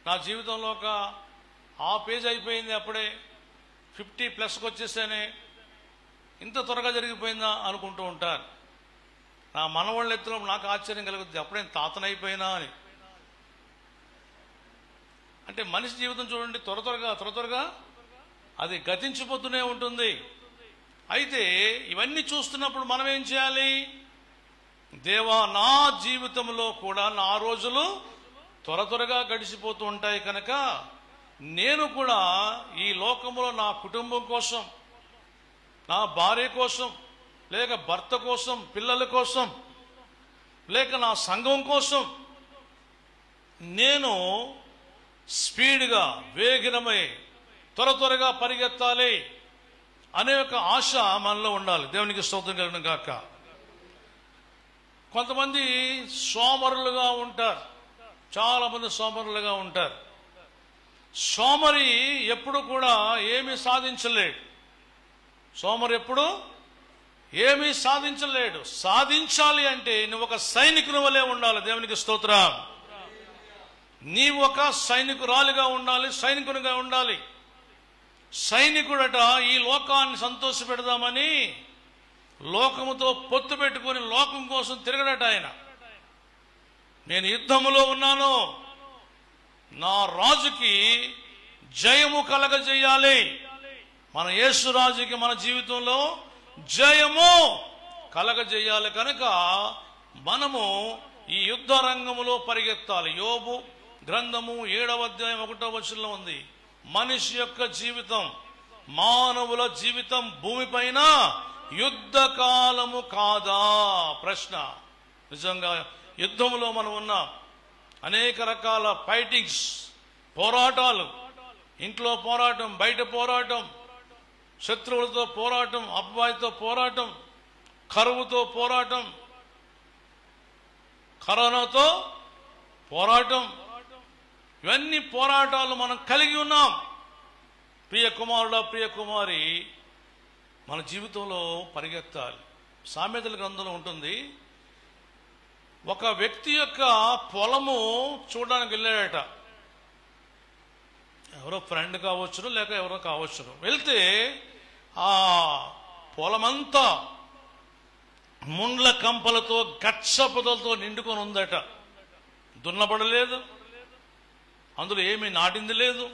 Speaker 2: నా జీవితంలో ఒక ఆ పేజ్ అయిపోయింది, అప్పుడే 50+ వచ్చేసానే, ఇంత త్వరగా జరిగిపోయిందా అనుకుంటూ ఉంటారు. నా మనవాళ్ళ ఎత్తులో నాకు ఆశ్చర్యం కలుగుతుంది, అప్పుడే తాతనైపోయినా అని. అంటే మనిషి జీవితం చూడండి, త్వరగా అది గతించిపోతూనే ఉంటుంది. అయితే ఇవన్నీ చూస్తున్నప్పుడు మనం ఏం చేయాలి? దేవా, నా జీవితంలో కూడా నా రోజులు త్వరగా గడిచిపోతూ ఉంటాయి కనుక నేను కూడా ఈ లోకంలో నా కుటుంబం కోసం, నా భార్య కోసం, లేక భర్త కోసం, పిల్లల కోసం, లేక నా సంఘం కోసం నేను స్పీడ్గా వేగనమై త్వరగా పరిగెత్తాలి అనే ఒక ఆశ మనలో ఉండాలి. దేవునికి స్తోత్రం కలుగును గాక. కొంతమంది సోమరులుగా ఉంటారు, చాలా మంది సోమరులుగా ఉంటారు. సోమరి ఎప్పుడు కూడా ఏమీ సాధించలేడు. సోమరి ఎప్పుడు ఏమీ సాధించలేడు. సాధించాలి అంటే నువ్వు ఒక సైనికుని వలె ఉండాలి. దేవునికి స్తోత్రం. నీవు ఒక సైనికురాలిగా ఉండాలి, సైనికునిగా ఉండాలి. సైనికుడట ఈ లోకాన్ని సంతోష పెడదామని లోకముతో పొత్తు పెట్టుకుని లోకం కోసం తిరగడట ఆయన. నేను యుద్ధములో ఉన్నాను, నా రాజుకి జయము కలగజేయాలి. మన యేసు రాజుకి మన జీవితంలో జయము కలగజేయాలి కనుక మనము ఈ యుద్ధ రంగములో పరిగెత్తాలి. యోబు గ్రంథము 7వ అధ్యాయం 1వ వచనంలో ఉంది, మనిషి యొక్క జీవితం, మానవుల జీవితం భూమిపైన యుద్ధ కాలము కాదా? ప్రశ్న. నిజంగా యుద్ధంలో మనం ఉన్నాం. అనేక రకాల ఫైటింగ్స్, పోరాటాలు, ఇంట్లో పోరాటం, బయట పోరాటం, శత్రువులతో పోరాటం, అబ్బాయితో పోరాటం, కరువుతో పోరాటం, కరోనాతో పోరాటం, ఇవన్నీ పోరాటాలు మనం కలిగి ఉన్నాం. ప్రియ కుమారుడా, ప్రియ కుమారి, మన జీవితంలో పరిగెత్తాలి. సామెతల గ్రంథంలో ఉంటుంది, ఒక వ్యక్తి యొక్క పొలము చూడడానికి వెళ్ళాడట. ఎవరో ఫ్రెండ్ కావచ్చును, లేక ఎవరో కావచ్చును. వెళ్తే ఆ పొలమంతా ముండ్ల కంపలతో గచ్చ పొదలతో నిండుకొని ఉందట. దున్నబడలేదు, అందులో ఏమీ నాటింది లేదు,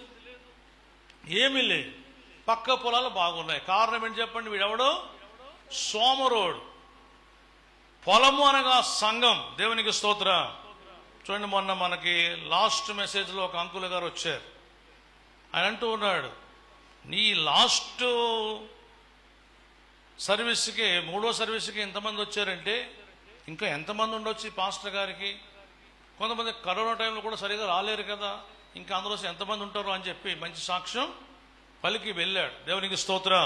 Speaker 2: ఏమీ లేదు. పక్క పొలాలు బాగున్నాయి. కారణం ఏంటి చెప్పండి? వీడెవడో సోమరోడు. పొలము అనగా సంఘం. దేవునికి స్తోత్రం. చూడండి, మొన్న మనకి లాస్ట్ మెసేజ్లో ఒక అంకుల్ గారు వచ్చారు. ఆయన అంటూ ఉన్నాడు, నీ లాస్ట్ సర్వీస్కి, 3వ సర్వీస్కి ఎంతమంది వచ్చారంటే ఇంకా ఎంతమంది ఉండొచ్చు పాస్టర్ గారికి? కొంతమంది కరోనా టైంలో కూడా సరిగా రాలేరు కదా, ఇంకా అందులో ఎంతమంది ఉంటారు అని చెప్పి మంచి సాక్ష్యం పలికి వెళ్ళాడు. దేవునికి స్తోత్రం.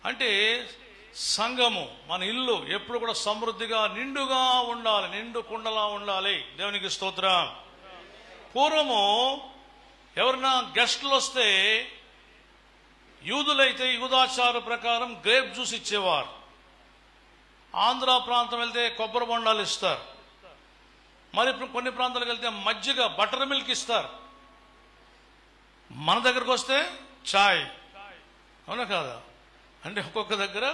Speaker 2: అంటే సంఘము, మన ఇల్లు ఎప్పుడు కూడా సమృద్ధిగా నిండుగా ఉండాలి, నిండు కుండలా ఉండాలి. దేవునికి స్తోత్రం. పూర్వము ఎవరైనా గెస్టులు వస్తే యూదులైతే యూదాచార ప్రకారం గ్రేప్ జ్యూస్ ఇచ్చేవారు. ఆంధ్ర ప్రాంతం వెళ్తే కొబ్బరి బొండాలు ఇస్తారు. మరి కొన్ని ప్రాంతాలకు వెళ్తే మజ్జిగ, బటర్ మిల్క్ ఇస్తారు. మన దగ్గరకు వస్తే చాయ్. అవునా కాదా? అంటే ఒక్కొక్క దగ్గర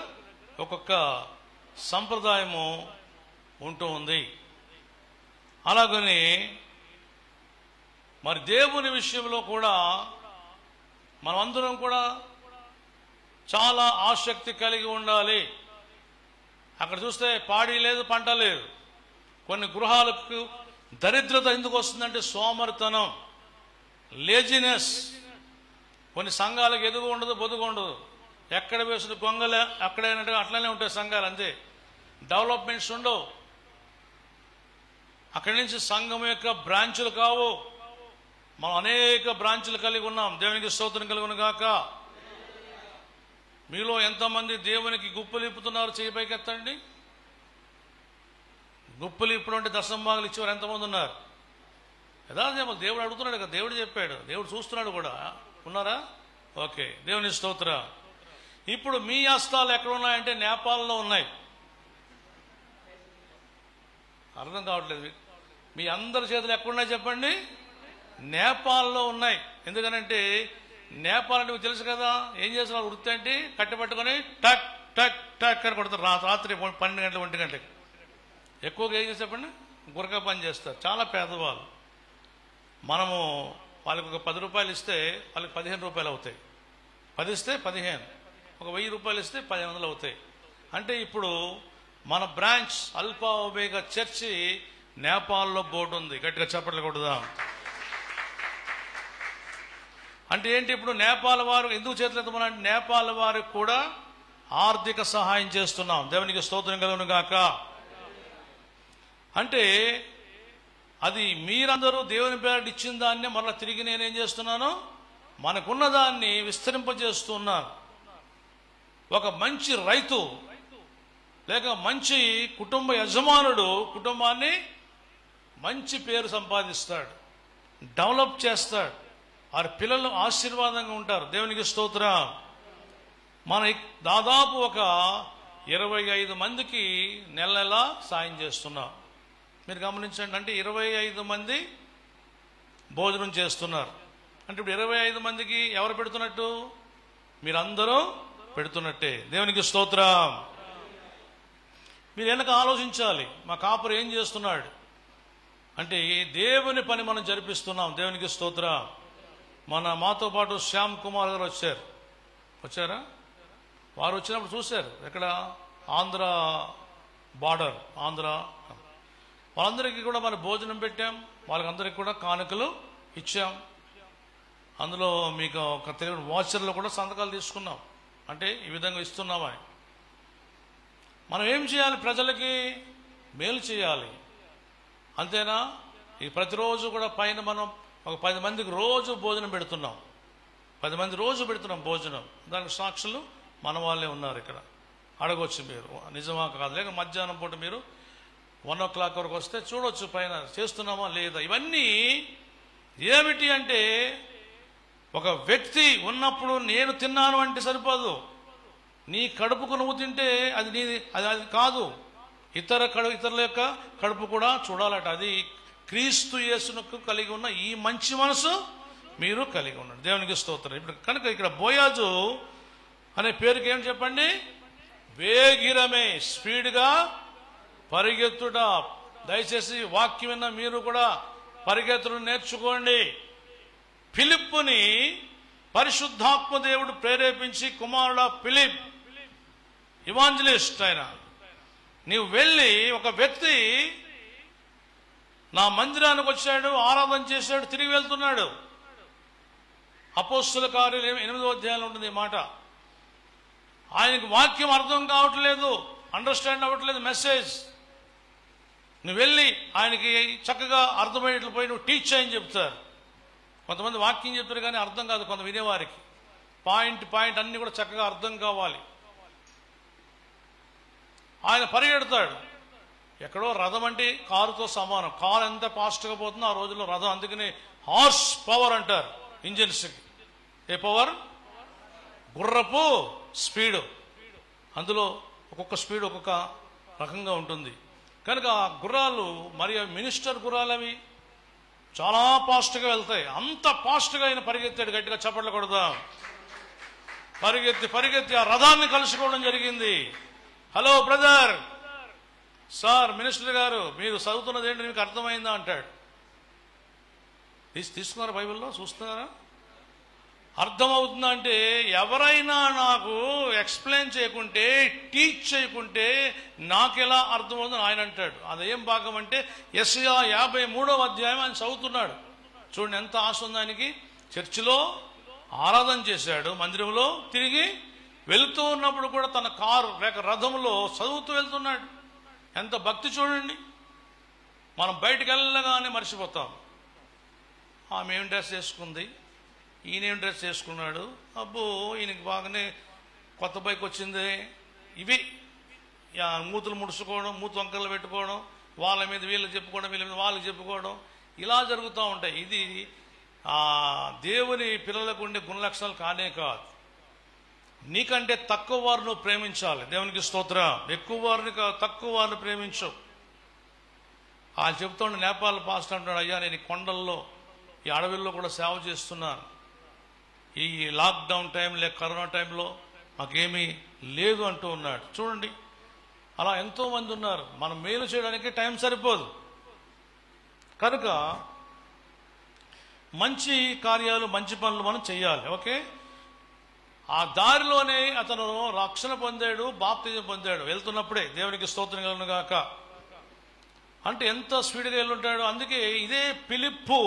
Speaker 2: ఒక్కొక్క సంప్రదాయము ఉంటూ ఉంది. అలాగని మరి దేవుని విషయంలో కూడా మనమందరం కూడా చాలా ఆసక్తి కలిగి ఉండాలి. అక్కడ చూస్తే పాడి లేదు, పంట లేదు. కొన్ని గృహాలకు దరిద్రత ఎందుకు వస్తుందంటే సోమరితనం, లేజినెస్. కొన్ని సంఘాలకు ఎదుగు ఉండదు, బొదుగు ఉండదు. ఎక్కడ వేసిన గొంగలే అక్కడైనట్టుగా అట్లనే ఉంటాయి సంఘాలు, అంతే. డెవలప్మెంట్స్ ఉండవు. అక్కడి నుంచి సంఘం యొక్క బ్రాంచులు కావు. మనం అనేక బ్రాంచులు కలిగి ఉన్నాం. దేవునికి స్తోత్రం కలుగును గాక. మీలో ఎంతమంది దేవునికి గుప్పులు ఇప్పుతున్నారు? చేయి పైకెత్తండి. గుప్పులు ఇప్పుడు అంటే దశంభాగాలు ఇచ్చేవారు ఎంతమంది ఉన్నారు? యథార్థం దేవుడు అడుగుతున్నాడు కదా, దేవుడు చెప్పాడు, దేవుడు చూస్తున్నాడు కూడా. ఉన్నారా? ఓకే, దేవుని స్తోత్రం. ఇప్పుడు మీ హస్తాలు ఎక్కడ ఉన్నాయంటే నేపాల్లో ఉన్నాయి. అర్థం కావట్లేదు. మీ అందరి చేతులు ఎక్కడున్నాయి చెప్పండి? నేపాల్లో ఉన్నాయి. ఎందుకనంటే నేపాల్ అంటే మీకు తెలుసు కదా, ఏం చేస్తున్నారు? వృత్తి అంటే కట్టెపట్టుకొని టక్ టక్ టక్ అని కొడతారు. రాత్రి 12 గంటలు 1 గంటకి. ఎక్కువగా ఏం చేసి చెప్పండి? గురక పని చేస్తారు. చాలా పేదవాళ్ళు. మనము వాళ్ళకి ఒక 10 రూపాయలు ఇస్తే వాళ్ళకి 15 రూపాయలు అవుతాయి. 10 ఇస్తే 15, ఒక 1000 రూపాయలు ఇస్తే 1500 అవుతాయి. అంటే ఇప్పుడు మన బ్రాంచ్ అల్ఫా ఒమేగా చర్చి నేపాల్లో బోర్డు ఉంది. గట్టిగా చప్పట్లు కొడదాం. అంటే ఏంటి? ఇప్పుడు నేపాల్ వారు ఎందుకు చేతులు ఎత్తమనంటే నేపాల్ వారికి కూడా ఆర్థిక సహాయం చేస్తున్నాం. దేవునికి స్తోత్రం కలుగును గాక. అంటే అది మీరందరూ దేవుని పేరు ఇచ్చిన దాన్ని మరలా తిరిగి నేనేం చేస్తున్నాను? మనకున్న దాన్ని విస్తరింపజేస్తున్నాను. ఒక మంచి రైతు లేక మంచి కుటుంబ యజమానుడు కుటుంబాన్ని మంచి పేరు సంపాదిస్తాడు, డెవలప్ చేస్తాడు. వారి పిల్లలు ఆశీర్వాదంగా ఉంటారు. దేవునికి స్తోత్రం. మన దాదాపు ఒక 25 మందికి నెల నెలా సాయం చేస్తున్నాం. మీరు గమనించండి. అంటే 25 మంది భోజనం చేస్తున్నారు. అంటే ఇప్పుడు 25 మందికి ఎవరు పెడుతున్నట్టు? మీరందరూ పెడుతున్నట్టే. దేవునికి స్తోత్రం. మీరు వెనక ఆలోచించాలి, మా కాపురు ఏం చేస్తున్నాడు అంటే దేవుని పని మనం జరిపిస్తున్నాం. దేవునికి స్తోత్రం. మాతో పాటు శ్యామ్ కుమార్ గారు వచ్చారా? వారు వచ్చినప్పుడు చూశారు. ఎక్కడ? ఆంధ్ర బార్డర్, ఆంధ్ర. వాళ్ళందరికీ కూడా మనం భోజనం పెట్టాం. వాళ్ళకందరికీ కూడా కానుకలు ఇచ్చాం. అందులో మీకు ఒక తెలియని వాచర్లో కూడా సంతకాలు తీసుకున్నాం. అంటే ఈ విధంగా ఇస్తున్నామని. మనం ఏం చేయాలి? ప్రజలకి మేలు చేయాలి. అంతేనా? ఈ ప్రతిరోజు కూడా పైన మనం ఒక 10 మందికి రోజు భోజనం పెడుతున్నాం. 10 మంది రోజు పెడుతున్నాం భోజనం. దానికి సాక్షులు మన వాళ్ళే ఉన్నారు. ఇక్కడ అడగవచ్చు మీరు, నిజమా కాదు. లేక మధ్యాహ్నం పూట మీరు 1 o'clock వరకు వస్తే చూడవచ్చు పైన చేస్తున్నామా లేదా. ఇవన్నీ ఏమిటి అంటే ఒక వ్యక్తి ఉన్నప్పుడు నేను తిన్నాను అంటే సరిపోదు. నీ కడుపుకు నువ్వు తింటే అది అది కాదు. ఇతరుల యొక్క కడుపు కూడా చూడాలట. అది క్రీస్తు యేసునకు కలిగి ఉన్న ఈ మంచి మనసు మీరు కలిగి ఉన్నాడు. దేవునికి స్తోత్రం. ఇప్పుడు కనుక ఇక్కడ బోయాజు అనే పేరుకి ఏం చెప్పండి? వేగిరమే, స్పీడ్గా పరిగెత్తుట. దయచేసి వాక్యం విన్న మీరు కూడా పరిగెత్తును నేర్చుకోండి. ఫిలిప్పుని పరిశుద్ధాత్మ దేవుడు ప్రేరేపించి, కుమారుడా ఫిలిప్, ఇవాంజలిస్ట్ ఆయన, నీవు వెళ్ళి, ఒక వ్యక్తి నా మందిరానికి వచ్చాడు, ఆరాధన చేశాడు, తిరిగి వెళ్తున్నాడు. అపోస్తుల కార్యాలయం 8వ అధ్యాయంలో ఉంటుంది ఈ మాట. ఆయనకు వాక్యం అర్థం కావట్లేదు, అండర్స్టాండ్ అవ్వట్లేదు మెసేజ్. నువ్వు వెళ్ళి ఆయనకి చక్కగా అర్థమయ్యేట్లు పోయి నువ్వు టీచ్ చేయని చెప్తారు. కొంతమంది వాక్యం చెప్తారు కానీ అర్థం కాదు కొంత వినేవారికి. పాయింట్ అన్ని కూడా చక్కగా అర్థం కావాలి. ఆయన పరిగెడతాడు. ఎక్కడో రథం అంటే కారుతో సమానం. కారు ఎంత ఫాస్ట్గా పోతుందో ఆ రోజుల్లో రథం. అందుకని హార్స్ పవర్ అంటారు ఇంజిన్స్కి. ఏ పవర్? గుర్రపు స్పీడు. అందులో ఒక్కొక్క స్పీడ్ ఒక్కొక్క రకంగా ఉంటుంది. కనుక ఆ గుర్రాలు, మరి మినిస్టర్ గుర్రాలు అవి చాలా ఫాస్ట్గా వెళ్తాయి. అంత ఫాస్ట్గా ఆయన పరిగెత్తాడు. గట్టిగా చప్పట్లు కొడదాం. పరిగెత్తి ఆ రథాన్ని కలుసుకోవడం జరిగింది. హలో బ్రదర్, సార్, మినిస్టర్ గారు, మీరు చదువుతున్నది ఏంటి, మీకు అర్థమైందా అంటాడు. తీసుకున్నారా? బైబిల్లో చూస్తున్నారా? అర్థమవుతుందా అంటే ఎవరైనా నాకు ఎక్స్ప్లెయిన్ చేయకుంటే, టీచ్ చేయకుంటే నాకెలా అర్థమవుతుందని ఆయన అంటాడు. అదేం భాగం అంటే యెషయా 53వ అధ్యాయం ఆయన చదువుతున్నాడు. చూడండి ఎంత ఆశ ఉంది ఆయనకి. చర్చిలో ఆరాధన చేశాడు, మందిరంలో తిరిగి వెళుతూ ఉన్నప్పుడు కూడా తన కారు లేక రథంలో చదువుతూ వెళ్తున్నాడు. ఎంత భక్తి చూడండి. మనం బయటికి వెళ్ళగానే మర్చిపోతాం. ఆమె ఏం డ్రెస్ వేసుకుంది, ఈయనేం డ్రెస్ వేసుకున్నాడు, అబ్బో ఈయనకి బాగానే కొత్త బైక్ వచ్చింది. ఇవి మూతులు ముడుచుకోవడం, మూతు వంకలు పెట్టుకోవడం, వాళ్ళ మీద వీళ్ళు చెప్పుకోవడం, వీళ్ళ మీద వాళ్ళకి చెప్పుకోవడం, ఇలా జరుగుతూ ఉంటాయి. ఇది దేవుని పిల్లలకు ఉండే గుణలక్షణాలు కానే కాదు. నీకంటే తక్కువ వారు నువ్వు ప్రేమించాలి. దేవునికి స్తోత్రం. ఎక్కువ వారిని తక్కువ వారిని ప్రేమించు. వాళ్ళు చెప్తుండే నేపాల్ పాస్టర్ అంటున్నాడు, అయ్యా నేను ఈ కొండల్లో ఈ అడవుల్లో కూడా సేవ చేస్తున్నాను, ఈ లాక్డౌన్ టైం లేక కరోనా టైంలో మాకేమీ లేదు అంటూ ఉన్నాడు. చూడండి, అలా ఎంతోమంది ఉన్నారు. మనం మేలు చేయడానికి టైం సరిపోదు కనుక మంచి కార్యాలు మంచి పనులు మనం చెయ్యాలి. ఓకే, ఆ దారిలోనే అతను రక్షణ పొందాడు, బాప్తిజం పొందాడు. వెళ్తున్నప్పుడే దేవునికి స్తోత్రం కలుగును గాక అంటే ఎంత స్పీడ్గా వెళ్ళుంటాడు. అందుకే ఇదే ఫిలిప్పు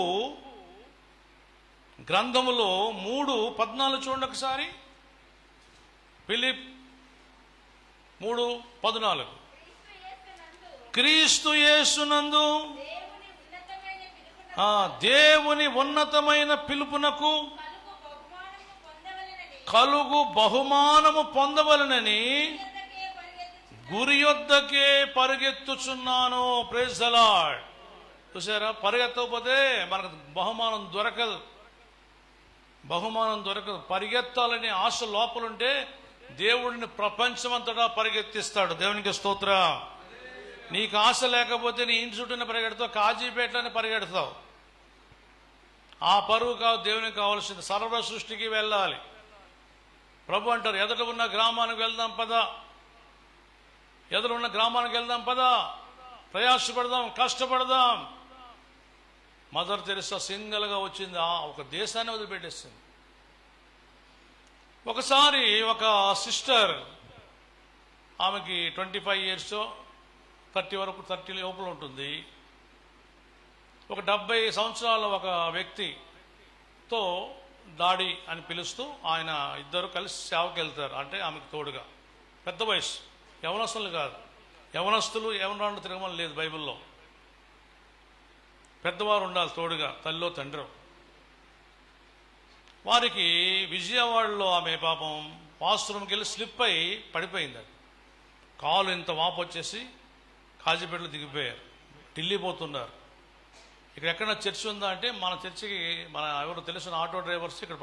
Speaker 2: గ్రంథములో 3:14 చూడండి ఒకసారి. ఫిలిప్ 3:14 క్రీస్తు యేసునందు దేవుని ఉన్నతమైన పిలుపునకు కలుగు బహుమానము పొందవలనని గురి యొద్దకే పరిగెత్తుచున్నాను. Praise the lord. చూసారా, పరిగెత్తకపోతే మనకు బహుమానం దొరకదు. పరిగెత్తాలనే ఆశ లోపలుంటే దేవుడిని ప్రపంచమంతటా పరిగెత్తిస్తాడు. దేవునికి స్తోత్రం. నీకు ఆశ లేకపోతే నీ ఇంటి చుట్టూనే పరిగెడతావు, కాజీపేటలోనే పరిగెడతావు. ఆ పరువు కాదు దేవునికి కావాల్సింది. సర్వ సృష్టికి వెళ్ళాలి. ప్రభు అంటారు, ఎదుట ఉన్న గ్రామానికి వెళ్దాం పదా, ప్రయాసపడదాం, కష్టపడదాం. మదర్ తెరెసా సింగిల్గా వచ్చింది, ఒక దేశాన్ని వదిలిపెట్టేసింది. ఒకసారి ఒక సిస్టర్, ఆమెకి 25 years 30 వరకు 30 లోపల ఉంటుంది. ఒక 70 సంవత్సరాల ఒక వ్యక్తితో డాడీ అని పిలుస్తూ ఆయన ఇద్దరు కలిసి సేవకి వెళ్తారు. అంటే ఆమెకు తోడుగా. పెద్ద వయసు, యవనస్తులు కాదు. యవనస్తులు యవనరాళ్ళు తిరగమని లేదు బైబిల్లో. పెద్దవారు ఉండాలి తోడుగా, తల్లిలో తండ్రి. వారికి విజయవాడలో ఆమె పాపం వాష్రూమ్కి వెళ్ళి స్లిప్ అయి పడిపోయింది. అది కాలు ఇంత వాపు వచ్చేసి కాజీపేటలో దిగిపోయారు. ఢిల్లీ పోతున్నారు. ఇక్కడ ఎక్కడైనా చర్చి ఉందా అంటే మన చర్చికి మన ఎవరు తెలిసిన ఆటో డ్రైవర్స్ ఇక్కడ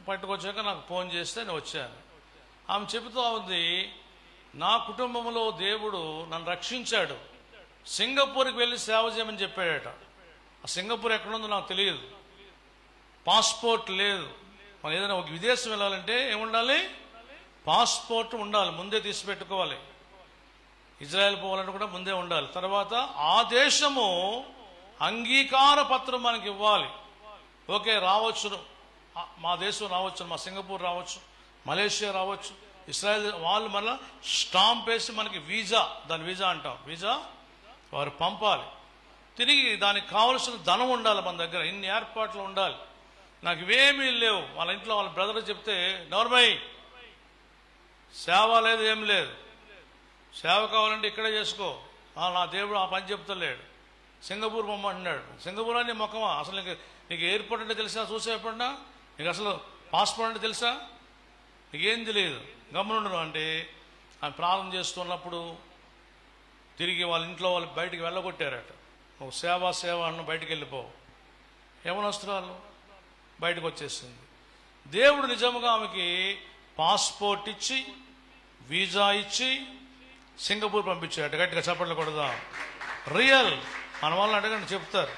Speaker 2: పట్టుకొచ్చాక నాకు ఫోన్ చేస్తే నేను వచ్చాను. ఆమె చెబుతూ ఉంది, నా కుటుంబంలో దేవుడు నన్ను రక్షించాడు, సింగపూర్కి వెళ్ళి సేవ చేయమని చెప్పాడట. ఆ సింగపూర్ ఎక్కడుందో నాకు తెలియదు, పాస్పోర్ట్ లేదు. మనం ఏదైనా ఒక విదేశం వెళ్ళాలంటే ఏముండాలి? పాస్పోర్ట్ ఉండాలి, ముందే తీసి పెట్టుకోవాలి. ఇజ్రాయెల్ పోవాలంటే కూడా ముందే ఉండాలి. తర్వాత ఆ దేశము అంగీకార పత్రం మనకి ఇవ్వాలి. ఓకే, రావచ్చును, మా దేశం రావచ్చు, మా సింగపూర్ రావచ్చు, మలేషియా రావచ్చు, ఇజ్రాయెల్. వాళ్ళు మళ్ళీ స్టాంప్ వేసి మనకి వీజా, దాని వీజా అంటాం, వీజా వారు పంపాలి. తిరిగి దానికి కావలసిన ధనం ఉండాలి మన దగ్గర, ఇన్ని ఏర్పాట్లు ఉండాలి. నాకు ఇవేమీ లేవు. వాళ్ళ ఇంట్లో వాళ్ళ బ్రదర్ చెప్తే, నోర్మై సేవ లేదు, ఏం లేదు, సేవ కావాలంటే ఇక్కడే చేసుకో. నా దేవుడు ఆ పని చెప్తలేడు, సింగపూర్ పొమ్మంటున్నాడు. సింగపూర్ అని మొక్కమా? అసలు నీకు ఎయిర్పోర్ట్ అంటే తెలుసా? చూసే ఎప్పుడన్నా నీకు అసలు పాస్పోర్ట్ అంటే తెలుసా? నీకేం తెలియదు, గమనుండను అంటే. ఆయన ప్రారంభం చేస్తున్నప్పుడు తిరిగి వాళ్ళ ఇంట్లో వాళ్ళు బయటికి వెళ్ళగొట్టారట. నువ్వు సేవ అన్న బయటికి వెళ్ళిపో. యవనస్తురాలు బయటకు వచ్చేసింది. దేవుడు నిజంగా ఆమెకి పాస్పోర్ట్ ఇచ్చి వీజా ఇచ్చి సింగపూర్ పంపించాడు. గట్టిగా చప్పట్లు కొడదాం. రియల్. మన వాళ్ళని అడగండి, చెప్తారు.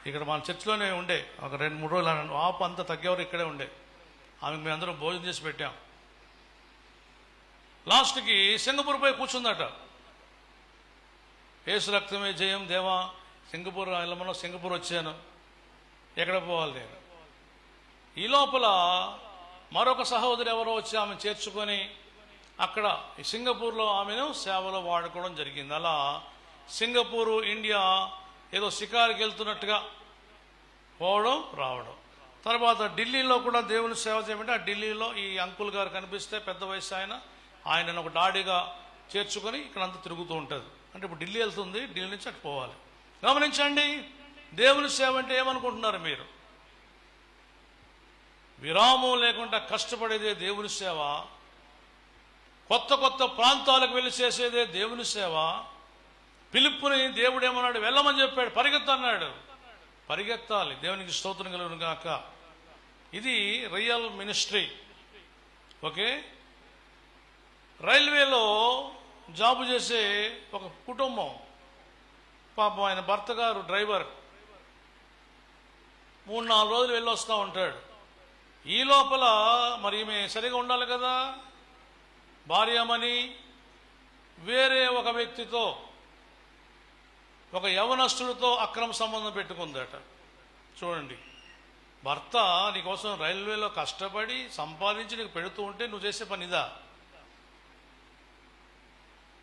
Speaker 2: ఇక్కడ మన చర్చిలోనే ఉండే ఒక 2-3 రోజులు ఆపు అంతా తగ్గేవారు ఇక్కడే ఉండే. ఆమెకు మేము అందరం భోజనం చేసి పెట్టాం. లాస్ట్కి సింగపూర్ పోయి కూర్చుందట. యేసు రక్తమే జయం దేవా, సింగపూర్ వెళ్ళమన్నా సింగపూర్ వచ్చాను, ఎక్కడ పోవాలి నేను. ఈ లోపల మరొక సహోదరు ఎవరో వచ్చి ఆమె చేర్చుకొని అక్కడ సింగపూర్లో ఆమెను సేవలో వాడుకోవడం జరిగింది. అలా సింగపూరు ఇండియా ఏదో షికారుకి వెళ్తున్నట్టుగా పోవడం రావడం. తర్వాత ఢిల్లీలో కూడా దేవుని సేవ చేయమంటే ఆ ఢిల్లీలో ఈ అంకుల్ గారు కనిపిస్తే పెద్ద వయసు ఆయనను ఒక డాడీగా చేర్చుకొని ఇక్కడంతా తిరుగుతూ ఉంటుంది. అంటే ఇప్పుడు ఢిల్లీ వెళ్తుంది, ఢిల్లీ నుంచి అటు పోవాలి. గమనించండి, దేవుని సేవ అంటే ఏమనుకుంటున్నారు మీరు? విరామం లేకుండా కష్టపడేదే దేవుని సేవ. కొత్త కొత్త ప్రాంతాలకు వెళ్ళి చేసేదే దేవుని సేవ. పిలుపుని దేవుడు ఏమన్నాడు? వెళ్ళమని చెప్పాడు, పరిగెత్తన్నాడు. పరిగెత్తాలి. దేవునికి స్తోత్రం కలుగును గాక. ఇది రియల్ మినిస్ట్రీ. ఓకే, రైల్వేలో జాబు చేసే ఒక కుటుంబం పాపం ఆయన భర్త గారు డ్రైవర్ 3-4 రోజులు వెళ్ళొస్తూ ఉంటాడు. ఈ లోపల మరి ఈమె సరిగా ఉండాలి కదా, భార్యమని వేరే ఒక వ్యక్తితో, ఒక యవనస్తుడితో అక్రమ సంబంధం పెట్టుకుందట. చూడండి, భర్త నీకోసం రైల్వేలో కష్టపడి సంపాదించి నీకు పెడుతూ ఉంటే నువ్వు చేసే పనిదా?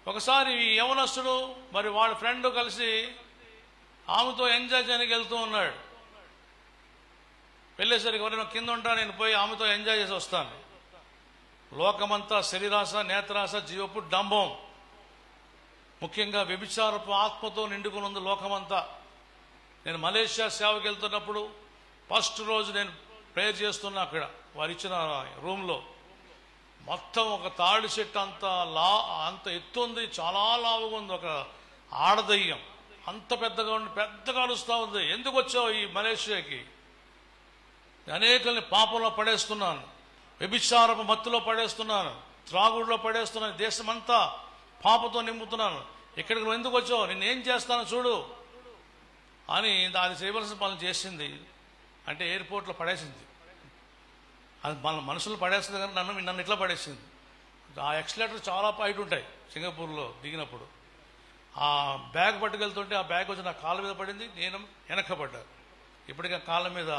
Speaker 2: ఒకసారి యవనస్తుడు మరి వాళ్ళ ఫ్రెండ్ కలిసి ఆమెతో ఎంజాయ్ చేయడానికి వెళ్తూ ఉన్నాడు. వెళ్ళేసరికి ఎవరైనా కింద ఉంటా, నేను పోయి ఆమెతో ఎంజాయ్ చేసి వస్తాను. లోకమంతా శరీరాశ, నేత్రాశ, జీవపు డంబం, ముఖ్యంగా వ్యభిచారపు ఆత్మతో నిండుకుని ఉంది లోకమంతా. నేను మలేషియా సేవకి వెళ్తున్నప్పుడు ఫస్ట్ రోజు నేను ప్రేయర్ చేస్తున్నా. అక్కడ వారు ఇచ్చిన రూమ్లో మొత్తం ఒక తాడి చెట్టు అంత ఎత్తు ఉంది, చాలా లావుగా ఉంది. ఒక ఆడదయ్యం అంత పెద్దగా ఉండి పెద్దగా అరుస్తూ ఉంది. ఎందుకు వచ్చావు ఈ మలేషియాకి? అనేకల్ని పాపంలో పడేస్తున్నాను, వ్యభిచారపు మత్తులో పడేస్తున్నాను, త్రాగుడులో పడేస్తున్నాను, దేశమంతా పాపతో నింపుతున్నాను. ఇక్కడికి నువ్వు ఎందుకు వచ్చావు? నేను ఏం చేస్తానో చూడు అని అది చేయవలసిన పనులు చేసింది. అంటే ఎయిర్పోర్ట్లో పడేసింది. అది మన మనుషులు పడేస్తుంది కానీ నన్ను ఇట్లా పడేసింది. ఆ ఎక్సలేటర్ చాలా హైట్ ఉంటాయి. సింగపూర్లో దిగినప్పుడు ఆ బ్యాగ్ పట్టుకెళ్తుంటే ఆ బ్యాగ్ వచ్చి నా కాళ్ళ మీద పడింది, నేను వెనక్కబడ్డాను. ఇప్పటికీ కాళ్ళ మీద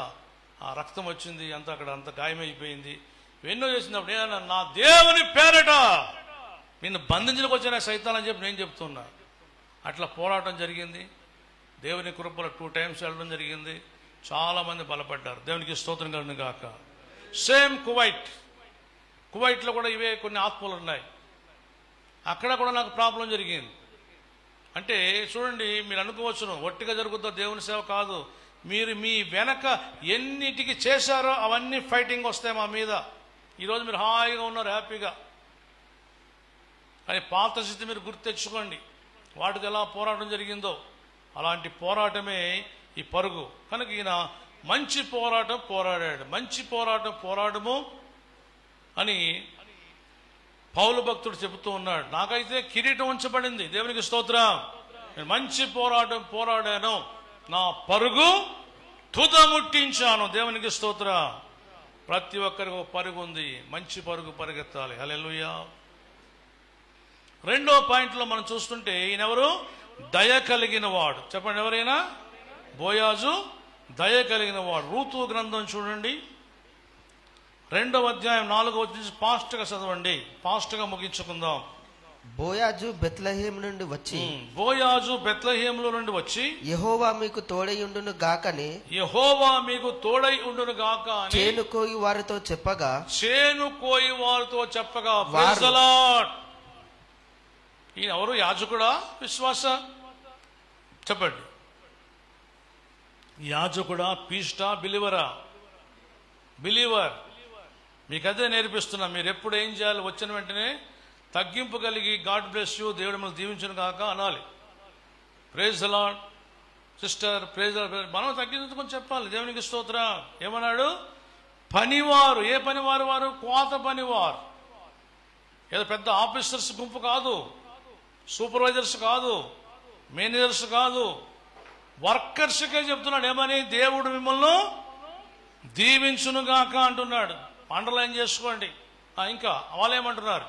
Speaker 2: ఆ రక్తం వచ్చింది, అక్కడ అంత గాయమైపోయింది. ఎన్నో చేసినప్పుడు నేను నా దేవుని పేరట నిన్ను బంధించడానికి వచ్చిన సైతాన్ అని చెప్పి నేను చెప్తున్నా. అట్లా పోరాటం జరిగింది. దేవుని కృపలో 2 times వెళ్ళడం జరిగింది. చాలా మంది బలపడ్డారు. దేవునికి స్తోత్రం కలుగును గాక. సేమ్ కువైట్లో కూడా ఇవే కొన్ని ఆత్మలు ఉన్నాయి. అక్కడ కూడా నాకు ప్రాబ్లం జరిగింది. అంటే చూడండి, మీరు అనుకోవచ్చును ఒట్టిగా జరుగుతుందో దేవుని సేవ కాదు. మీరు మీ వెనక ఎన్నిటికి చేశారో అవన్నీ ఫైటింగ్ వస్తాయి మా మీద. ఈరోజు మీరు హాయిగా ఉన్నారు, హ్యాపీగా. అని పాత స్థితి మీరు గుర్తు తెచ్చుకోండి. వాటికి ఎలా పోరాటం జరిగిందో అలాంటి పోరాటమే ఈ పరుగు. కనుక ఈయన మంచి పోరాటం పోరాడాడు. మంచి పోరాటం పోరాడము అని పౌలు భక్తుడు చెబుతూ ఉన్నాడు. నాకైతే కిరీటం ఉంచబడింది. దేవునికి స్తోత్రం. నేను మంచి పోరాటం పోరాడాను, నా పరుగు తుదముట్టించాను. దేవునికి స్తోత్రం. ప్రతి ఒక్కరికి ఒక పరుగు ఉంది. మంచి పరుగు పరిగెత్తాలి. హల్లెలూయా. 2వ పాయింట్లో మనం చూస్తుంటే ఈయనెవరు? దయ కలిగిన వాడు. చెప్పండి, ఎవరైనా? బోయాజు దయ కలిగిన వాడు. రూతు గ్రంథం చూడండి, 2వ అధ్యాయం 4వ వచనం ఫాస్ట్గా చదవండి, ఫాస్ట్గా ముగించుకుందాం.
Speaker 3: బోయాజు బెత్లెహేము నుండి వచ్చి యెహోవా మీకు తోడై ఉండును గాకని చేను కోయి వారితో చెప్పగా
Speaker 2: ప్రైజ్ ది లార్డ్. ఈయన ఎవరు? యాజకుడా, విశ్వాస? చెప్పండి, యాజకుడా, పీస్టా, బిలీవర్? మీకదే నేర్పిస్తున్నా. మీరు ఎప్పుడు ఏం చేయాలి? వచ్చిన వెంటనే తగ్గింపు కలిగి గాడ్ బ్లెస్ యూ, దేవుడు మిమ్మల్ని దీవించును కాక అనాలి. Praise the Lord sister, praise the Lord. మనం తగ్గించుకొని చెప్పాలి. దేవునికి స్తోత్రం. ఏమన్నాడు? పనివారు. ఏ పనివారు? వారు కోత పనివారు. ఏదో పెద్ద ఆఫీసర్స్ గుంపు కాదు, సూపర్వైజర్స్ కాదు, మేనేజర్స్ కాదు, వర్కర్స్కే చెప్తున్నాడు. ఏమని? దేవుడు మిమ్మల్ని దీవించునుగాక అంటున్నాడు. అండర్లైన్ చేసుకోండి. ఇంకా వాళ్ళు ఏమంటున్నారు?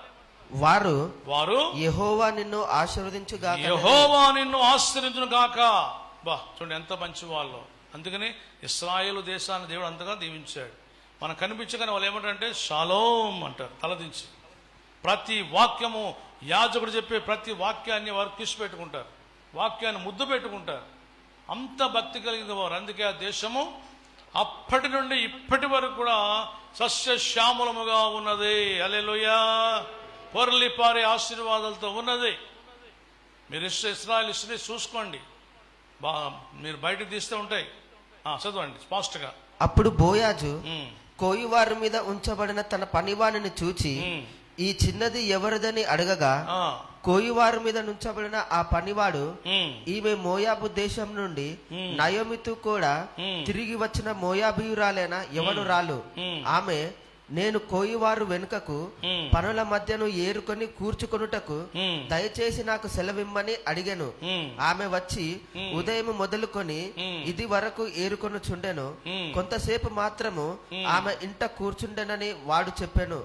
Speaker 3: వారు యెహోవా నిన్ను ఆశీర్వదించుగాక.
Speaker 2: బా, చూడండి ఎంత మంచి వాళ్ళు. అందుకని ఇశ్రాయేలు దేశాన్ని దేవుడు అంతగా దీవించాడు. మనకు కనిపించగానే వాళ్ళు ఏమంటారంటే షాలోమ్ అంటారు తలదించి. ప్రతి వాక్యము, యాజకుడు చెప్పే ప్రతి వాక్యాన్ని వారు కిసి పెట్టుకుంటారు, వాక్యాన్ని ముద్దు పెట్టుకుంటారు. అంత భక్తి కలిగిన వారు. అందుకే ఆ దేశము అప్పటి నుండి ఇప్పటి వరకు కూడా సస్యశ్యామలముగా ఉన్నది. హల్లెలూయా. పొర్లి పారే ఆశీర్వాదాలతో ఉన్నది. మీరు ఇశ్రాయేలు హిస్టరీ చూసుకోండి, మీరు బయటకు తీస్తే ఉంటాయి. చదవండి స్పష్టంగా.
Speaker 3: అప్పుడు బోయాజు కోయివారి మీద ఉంచబడిన తన పనివాణిని చూచి ఈ చిన్నది ఎవరిదని అడగగా కోయివారి మీద నుంచబడిన ఆ పనివాడు ఈమె మోయాబు దేశం నుండి నయోమితో కూడా తిరిగి వచ్చిన మోయాబీయురాలైన యవనురాలు, ఆమె నేను కోయివారు వెనుకకు పనుల మధ్యను ఏరుకొని కూర్చుకొనుటకు దయచేసి నాకు సెలవిమ్మని అడిగాను. ఆమె వచ్చి ఉదయం మొదలుకొని ఇది వరకు ఏరుకొని చుండెను. కొంతసేపు మాత్రము ఆమె ఇంట కూర్చుండెనని వాడు చెప్పాను.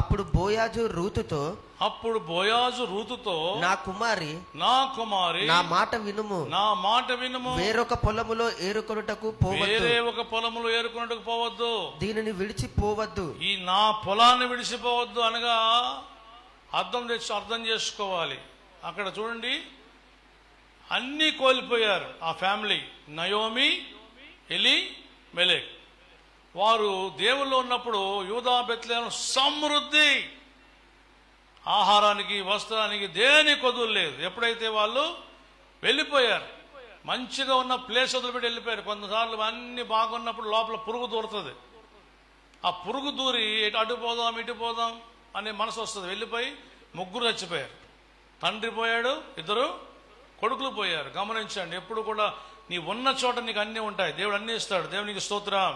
Speaker 3: అప్పుడు బోయాజు రూతుతో నా కుమారి నా మాట వినుము, వేరొక పొలములో ఏరుకొనుటకు పోవద్దు, దీనిని విడిచిపోవద్దు,
Speaker 2: ఈ నా పొలాన్ని విడిచిపోవద్దు అనగా అర్థం చేసుకోవాలి. అక్కడ చూడండి, అన్ని కోల్పోయారు ఆ ఫ్యామిలీ. నయోమి, ఎలి, మెలెక్. వారు దేవుల్లో ఉన్నప్పుడు యూదా బెత్లెహేము సమృద్ధి, ఆహారానికి వస్త్రానికి దేని కొదులు లేదు. ఎప్పుడైతే వాళ్ళు వెళ్ళిపోయారు, మంచిగా ఉన్న ప్లేస్ వదిలిపెట్టి వెళ్ళిపోయారు. కొన్నిసార్లు అన్ని బాగున్నప్పుడు లోపల పురుగు దూరుతుంది. ఆ పురుగు దూరి అటు పోదాం ఇటు పోదాం అనే మనసు వస్తుంది. వెళ్ళిపోయి ముగ్గురు చచ్చిపోయారు. తండ్రి పోయాడు, 2 కొడుకులు పోయారు. గమనించండి, ఎప్పుడు కూడా నీ ఉన్న చోట నీకు అన్నీ ఉంటాయి. దేవుడు అన్నీ ఇస్తాడు. దేవునికి స్తోత్రం.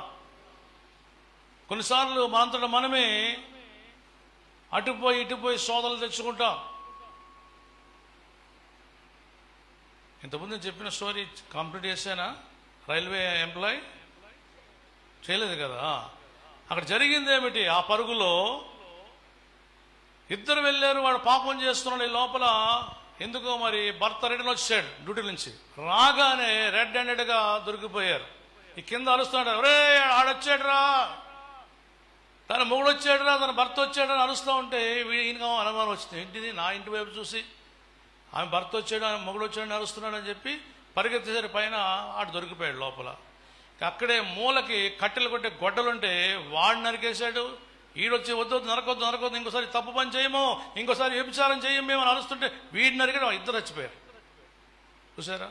Speaker 2: కొన్నిసార్లు మనంతట మనమే అటుపోయి ఇటుపోయి సోదరులు తెచ్చుకుంటాం. ఇంతకుముందు చెప్పిన స్టోరీ కంప్లీట్ చేశానా? రైల్వే ఎంప్లాయ్ చేయలేదు కదా. అక్కడ జరిగింది ఏమిటి? ఆ పరుగులో 2 వెళ్ళారు. వాడు పాపం చేస్తున్నాడు. ఈ లోపల ఎందుకో మరి భర్త రిటర్న్ వచ్చాడు డ్యూటీ నుంచి. రాగానే రెడ్ హ్యాండెడ్ గా దొరికిపోయారు. ఈ కింద అరుస్తున్నాడు, ఒరే ఆడొచ్చాడురా, తన మొగుడు వచ్చాడురా, తన భర్త వచ్చాడని అరుస్తూ ఉంటే ఈయనగా అనుమానం వచ్చింది. ఏంటిది, నా ఇంటి వైపు చూసి ఆమె భర్త వచ్చాడు, ఆమె మొగుడు వచ్చాడని అరుస్తున్నాడు అని చెప్పి పరిగెత్తేసరి పైన ఆడు దొరికిపోయాడు లోపల. అక్కడే మూలకి కట్టెలు కొట్టే గొడ్డలుంటే వాడు నరికేశాడు. ఈడొచ్చి వద్దు నరకొద్దు, ఇంకోసారి తప్పు పని చేయము, ఇంకోసారి వ్యభిచారం చేయము మేము అని అరుస్తుంటే వీడిని నరికాడు. 2 చచ్చిపోయారు. చూసారా?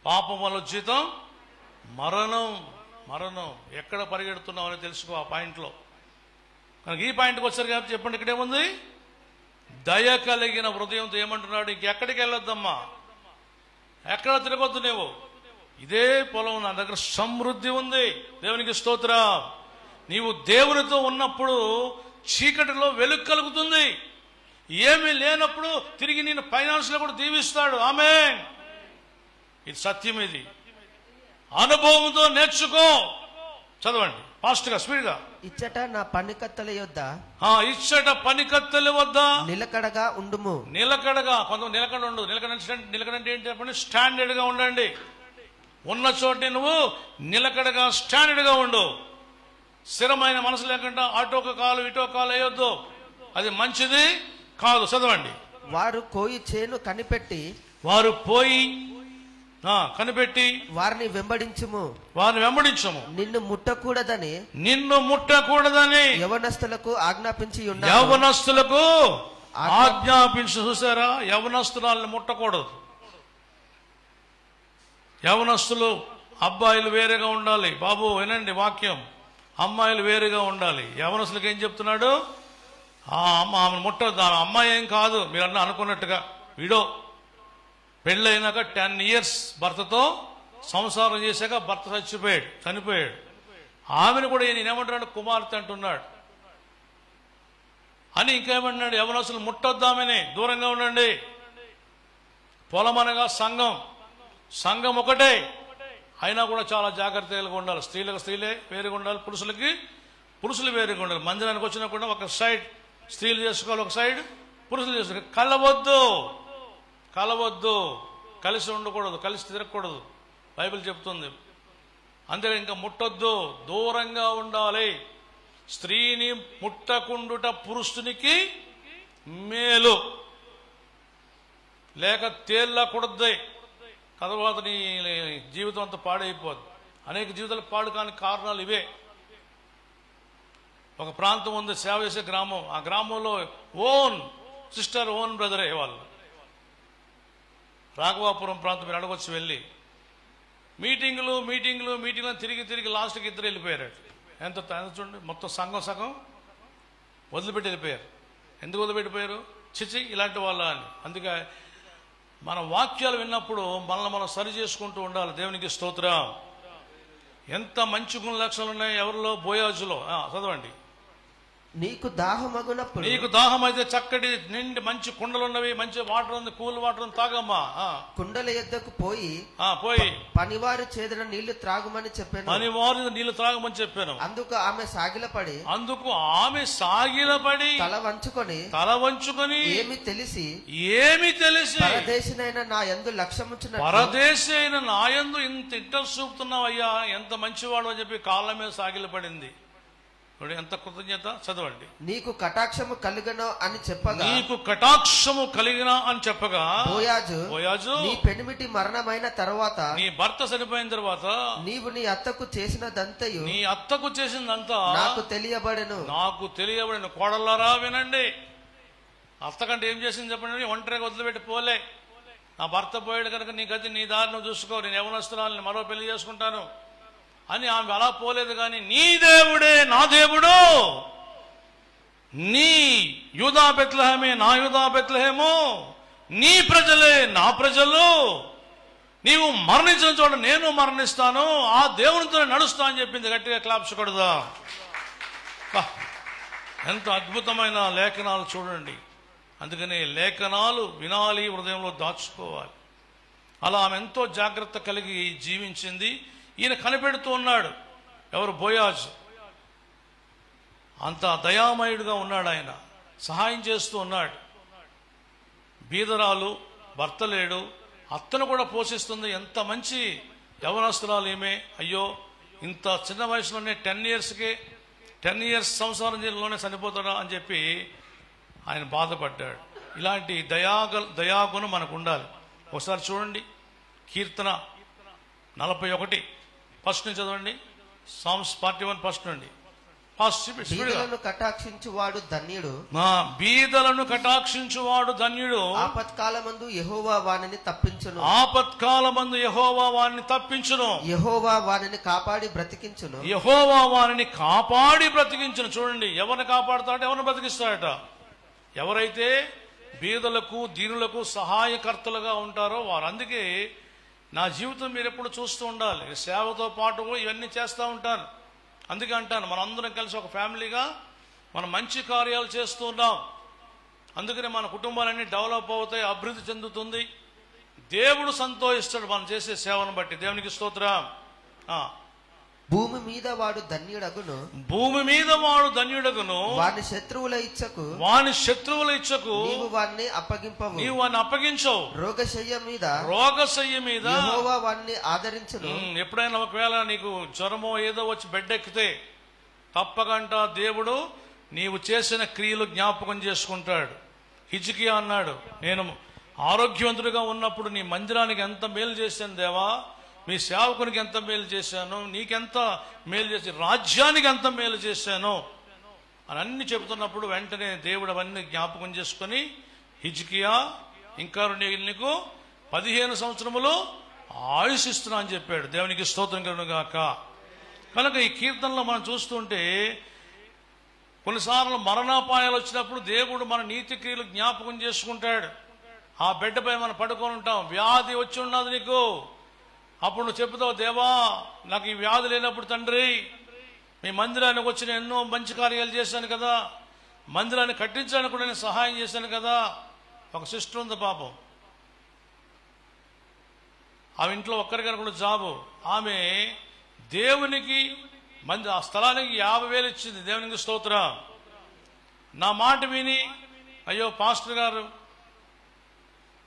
Speaker 2: పాపం వల్ల జీతం మరణం. ఎక్కడ పరిగెడుతున్నావు అని తెలుసుకో ఆ పాయింట్లో. కనుక ఈ పాయింట్కి వచ్చారు కాబట్టి చెప్పండి, ఇక్కడేముంది? దయ కలిగిన హృదయంతో ఏమంటున్నాడు? ఇంకెక్కడికి వెళ్ళొద్దమ్మా, ఎక్కడ తిరగొద్దు నువ్వు, ఇదే పొలం, నా దగ్గర సమృద్ధి ఉంది. దేవునికి స్తోత్రం. నీవు దేవునితో ఉన్నప్పుడు చీకటిలో వెలుగు కలుగుతుంది. ఏమీ లేనప్పుడు తిరిగి నేను ఫైనాన్స్ లో కూడా దీవిస్తాడు. ఆమేన్. ఇది సత్యం. ఇది అనుభవంతో నేర్చుకో. చదవండి ఫాస్ట్ గా, స్పీడ్ గా.
Speaker 3: ఇచ్చట నా పనికత్తెల యొద్ద నిలకడగా ఉండుము.
Speaker 2: నిలకడగా, కొంతమంది నిలకడ ఉండదు. నిలకడ అంటే ఏంటి చెప్పండి? స్టాండర్డ్ గా ఉండండి. ఉన్న చోటే నువ్వు నిలకడగా స్టాండర్డ్ గా ఉండు. స్థిరమైన మనసు లేకుండా అటొక కాలు ఇటో కాలు వేయొద్దు. అది మంచిది కాదు. చదవండి.
Speaker 3: వారు కోయి చేను కనిపెట్టి వారిని వెంబడించుము. నిన్ను ముట్టకూడదని యవనస్తులకు ఆజ్ఞాపించి
Speaker 2: చూసారా? యవనస్తురాలను ముట్టకూడదు. యవనస్తులు అబ్బాయిలు వేరేగా ఉండాలి. బాబు వినండి వాక్యం. అమ్మాయిలు వేరుగా ఉండాలి. యవనస్తులకు ఏం చెప్తున్నాడు? ఆమె ముట్టదు. అమ్మాయి ఏం కాదు మీరు అనుకున్నట్టుగా. వీడో పెళ్ళైనాక 10 years భర్తతో సంసారం చేశాక భర్త చనిపోయాడు. ఆమెను కూడా నేనేమంటున్నాడు? కుమార్తె అంటున్నాడు. అని ఇంకేమంటున్నాడు? యవనస్తులు ముట్టొద్దామని దూరంగా ఉండండి. పొలం అనగా సంఘం ఒకటే అయినా కూడా చాలా జాగ్రత్తగా ఉండాలి. స్త్రీలకు స్త్రీలే వేరుగా ఉండాలి, పురుషులకి పురుషులు వేరుగా ఉండాలి. మందిరానికి వచ్చినా కూడా ఒక సైడ్ స్త్రీలు చేసుకోవాలి, ఒక సైడ్ పురుషులు చేసుకోవాలి. కలవద్దు, కలిసి ఉండకూడదు, కలిసి తిరగకూడదు. బైబిల్ చెప్తుంది. అంతే. ఇంకా ముట్టొద్దు, దూరంగా ఉండాలి. స్త్రీని ముట్టకుండుట పురుషునికి మేలు, లేక తేళ్ళకూడదు. తర్వాత నీ జీవితం అంతా పాడైపోద్ది. అనేక జీవితాలు పాడు కాని కారణాలు ఇవే. ఒక ప్రాంతం ఉంది, సేవ చేసే గ్రామం. ఆ గ్రామంలో ఓన్ సిస్టర్, ఓన్ బ్రదరే వాళ్ళు. రాఘవాపురం ప్రాంతం మీరు అడగొచ్చి వెళ్ళి మీటింగులు తిరిగి లాస్ట్కి 2 వెళ్ళిపోయారు. ఎంత చూడండి, మొత్తం సగం వదిలిపెట్టి వెళ్ళిపోయారు. ఎందుకు వదిలిపెట్టిపోయారు? చిచి ఇలాంటి వాళ్ళ అని. అందుకే మన వాక్యాలు విన్నప్పుడు మనల్ని మనం సరి చేసుకుంటూ ఉండాలి. దేవునికి స్తోత్రం. ఎంత మంచి గుణ లక్షణాలు ఉన్నాయి ఎవరిలో? బోయాజులో. చదవండి.
Speaker 3: నీకు దాహమగునప్పుడు,
Speaker 2: నీకు దాహం అయితే చక్కటి నిండి మంచి కుండలు ఉన్నవి, మంచి వాటర్ ఉంది, కూల్ వాటర్ ఉంది, తాగమ్మా.
Speaker 3: కుండల ఎద్దకు పోయి పనివారు చేదన నీళ్లు త్రాగుమని చెప్పాను.
Speaker 2: పనివారు నీళ్లు త్రాగమని చెప్పాను.
Speaker 3: అందుకు ఆమె సాగిలపడి తల వంచుకొని ఏమి తెలిసి పరదేశినైన నా యందు లక్ష్యముంచిన,
Speaker 2: పరదేశి అయిన నా యందు ఇంత ఇంట్రెస్ట్ చూపుతున్నావయ్యా, ఎంత మంచివాడు అని చెప్పి కాళ్ళ మీద సాగిలపడింది. ఎంత కృతజ్ఞత. చదవండి.
Speaker 3: నీకు కటాక్షము కలిగను అని చెప్పగా,
Speaker 2: నీకు కటాక్షము కలిగిన అని చెప్పగా,
Speaker 3: బోయాజు నీ పెనిమిటి మరణమైన తర్వాత,
Speaker 2: నీ భర్త చనిపోయిన తర్వాత
Speaker 3: నీవు నీ అత్తకు చేసినదంతయు,
Speaker 2: నీ అత్తకు చేసినదంతా
Speaker 3: నాకు తెలియబడెను. కోడళ్ళారా వినండి, అత్తకంటే ఏం చేసింది చెప్పండి. ఒంటరిగా వదిలిపెట్టి పోలే. నా భర్త పోయాడు కనుక నీ గతి నీ దారి నువ్వు చూసుకో, నేను యవనస్తురాలని మరో పెళ్లి చేసుకుంటాను అని ఆమె అలా పోలేదు. కానీ నీ దేవుడే నా దేవుడు, నీ యూదా బెత్లెహేమే నా యూదా బెత్లెహేము, నీ ప్రజలే నా ప్రజలు, నీవు మరణించిన చోట నేను మరణిస్తాను, ఆ దేవునితో నడుస్తా అని చెప్పింది. గట్టిగా క్లాప్స్ కొడదా. ఎంత అద్భుతమైన లేఖనాలు చూడండి. అందుకని లేఖనాలు వినాలి, హృదయంలో దాచుకోవాలి. అలా ఆమె ఎంతో జాగ్రత్త కలిగి జీవించింది. ఈయన కనిపెడుతూ ఉన్నాడు. ఎవరు? బోయాజు. అంత దయామయుడుగా ఉన్నాడు ఆయన, సహాయం చేస్తూ ఉన్నాడు. బీదరాలు, భర్త లేడు, అత్తను కూడా పోషిస్తుంది. ఎంత మంచి యవనస్తురాలు ఈమె. అయ్యో, ఇంత చిన్న వయసులోనే 10 ఇయర్స్ సంసారంలోనే చనిపోతాడా అని చెప్పి ఆయన బాధపడ్డాడు. ఇలాంటి దయాగుణం మనకు ఉండాలి. ఒకసారి చూడండి, కీర్తన 41 ఫస్ట్ నుంచి చదవండి. సామ్స్ 41 ఫస్ట్ నుండి. బీదలను కటాక్షించువాడు ధన్యుడు,
Speaker 2: బీదలను కటాక్షించువాడు ధన్యుడు.
Speaker 3: ఆపత్కాలమందు యెహోవా వానిని తప్పించును,
Speaker 2: ఆపత్కాలమందు యెహోవా వానిని తప్పించును,
Speaker 3: యెహోవా వానిని కాపాడి బ్రతికించును,
Speaker 2: యెహోవా వానిని కాపాడి బ్రతికించును. చూడండి, ఎవరిని కాపాడుతాడట, ఎవరిని బ్రతికిస్తాడట. ఎవరైతే బీదలకు దీనులకు సహాయకర్తలుగా ఉంటారో వారు. అందుకే నా జీవితం మీరు ఎప్పుడు చూస్తూ ఉండాలి. సేవతో పాటు ఇవన్నీ చేస్తూ ఉంటాను. అందుకే అంటాను, మనందరం కలిసి ఒక ఫ్యామిలీగా మనం మంచి కార్యాలు చేస్తూ ఉన్నాం. అందుకనే మన కుటుంబాలన్నీ డెవలప్ అవుతాయి, అభివృద్ధి చెందుతుంది. దేవుడు సంతోషిస్తాడు మనం చేసే సేవను బట్టి. దేవునికి స్తోత్రం.
Speaker 3: భూమి మీద వాడు ధన్యుడగును,
Speaker 2: భూమి మీద వాడు ధన్యుడగును,
Speaker 3: వాని శత్రువుల ఇచ్చకు నీవు వాన్ని అప్పగింపవు,
Speaker 2: నీవు వాన్ని అప్పగించవు.
Speaker 3: రోగశయ్య మీద యెహోవా వాన్ని ఆదరించును.
Speaker 2: ఎప్పుడైనా ఒకవేళ నీకు జ్వరమో ఏదో వచ్చి బెడ్ ఎక్కితే తప్పకంట దేవుడు నీవు చేసిన క్రియలు జ్ఞాపకం చేసుకుంటాడు. హిజ్కియా అన్నాడు, నేను ఆరోగ్యవంతుడిగా ఉన్నప్పుడు నీ మందిరానికి ఎంత మేలు చేశాను దేవా, మీ సేవకునికి ఎంత మేలు చేశాను, నీకెంత మేలు చేసి, రాజ్యానికి ఎంత మేలు చేశాను అని అన్ని చెబుతున్నప్పుడు వెంటనే దేవుడు అవన్నీ జ్ఞాపకం చేసుకుని, హిజ్కియా ఇంకా నీకు 15 సంవత్సరములు ఆయుష్ ఇస్తున్నా అని చెప్పాడు. దేవునికి స్తోత్రం కలుగును గాక. కనుక ఈ కీర్తనలో మనం చూస్తుంటే కొన్నిసార్లు మరణాపాయాలు వచ్చినప్పుడు దేవుడు మన నీతి క్రియలు జ్ఞాపకం చేసుకుంటాడు. ఆ బెడ్పై మనం పడుకొని ఉంటాం, వ్యాధి వచ్చి ఉన్నది నీకు. అప్పుడు నువ్వు చెబుతావు, దేవా నాకు ఈ వ్యాధి లేనప్పుడు తండ్రి మీ మందిరానికి వచ్చి నేను ఎన్నో మంచి కార్యాలు చేశాను కదా, మందిరాన్ని కట్టించడానికి కూడా నేను సహాయం చేశాను కదా. ఒక సిస్టర్ ఉంది పాపం, ఆమె ఇంట్లో ఒక్కరికైనా కూడా జాబు. ఆమె దేవునికి ఆ స్థలానికి 50,000 ఇచ్చింది. దేవునికి స్తోత్రం. నా మాట విని, అయ్యో పాస్టర్ గారు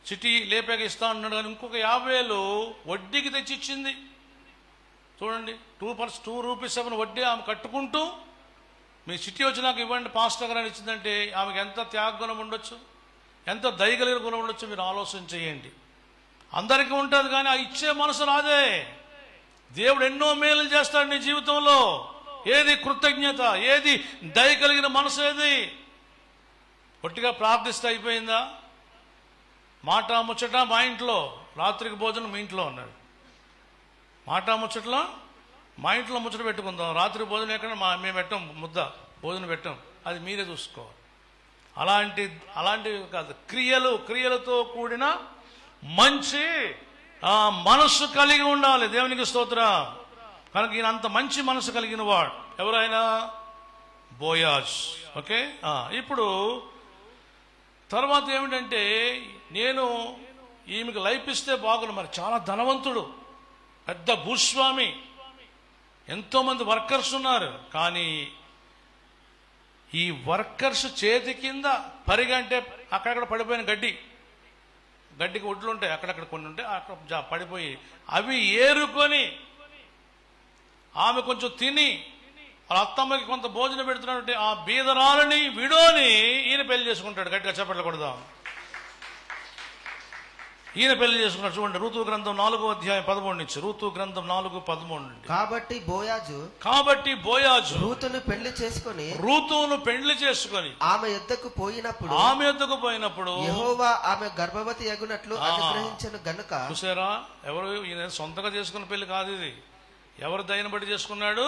Speaker 2: చిట్టి లేపాక ఇస్తా అంటున్నాడు, కానీ ఇంకొక 50,000 వడ్డీకి తెచ్చి ఇచ్చింది. చూడండి, 2 రూపీస్ వడ్డీ ఆమె కట్టుకుంటూ మీ చిట్టి వచ్చి నాకు ఇవ్వండి పాస్టర్ గారు అని ఇచ్చిందంటే ఆమెకు ఎంత త్యాగగుణం ఉండొచ్చు, ఎంత దయగలిగిన గుణం ఉండొచ్చు. మీరు ఆలోచన చేయండి. అందరికీ ఉంటుంది కానీ ఆ ఇచ్చే మనసు రాదే. దేవుడు ఎన్నో మేలు చేస్తాడు నీ జీవితంలో. ఏది కృతజ్ఞత, ఏది దయ కలిగిన మనసు, ఏది ఒట్టిగా ప్రార్థిస్తే అయిపోయిందా? మాట ముచ్చట మా ఇంట్లో, రాత్రికి భోజనం మీ ఇంట్లో ఉన్నాడు. మాట ముచ్చట్లో మా ఇంట్లో ముచ్చట పెట్టుకుందాం, రాత్రి భోజనం ఎక్కడ మేము పెట్టాం, ముద్ద భోజనం పెట్టాం, అది మీరే చూసుకోవాలి. అలాంటివి కాదు, క్రియలతో కూడిన మంచి మనస్సు కలిగి ఉండాలి. దేవునికి స్తోత్రం. కనుక ఈయన అంత మంచి మనసు కలిగిన వాడు. ఎవరైనా బోయాజ్. ఓకే, ఇప్పుడు తర్వాత ఏమిటంటే, నేను ఈమెకు లైఫ్ ఇస్తే బాగుండు, మరి చాలా ధనవంతుడు, పెద్ద భూస్వామి, ఎంతో మంది వర్కర్స్ ఉన్నారు, కానీ ఈ వర్కర్స్ చేతి కింద పరిగంటే అక్కడక్కడ పడిపోయిన గడ్డికి ఒడ్లు ఉంటాయి, అక్కడక్కడ కొన్ని ఉంటాయి, అక్కడ పడిపోయి అవి ఏరుకొని ఆమె కొంచెం తిని వాళ్ళ అత్తమ్మకి కొంత భోజనం పెడుతున్నాడంటే ఆ బీదరాలని విడోని ఈయన పెళ్లి చేసుకుంటాడు. గట్టిగా చెప్పట్లు కొడదాం. ఈయన పెళ్లి చేసుకున్నాడు. చూడండి, ఋతు గ్రంథం 4వ అధ్యాయం 13 నుంచి. ఋతు గ్రంథం 4:13 నుండి.
Speaker 3: కాబట్టి బోయాజు
Speaker 2: రూతును పెళ్లి చేసుకొని
Speaker 3: ఆమె యొద్దకు పోయినప్పుడు యెహోవా ఆమె గర్భవతి యగునట్లు అనుగ్రహించెను గనుక.
Speaker 2: చూసారా, ఎవరు ఈయన సొంతగా చేసుకున్న పెళ్లి కాదు ఇది. ఎవరు దయను బట్టి చేసుకున్నాడు?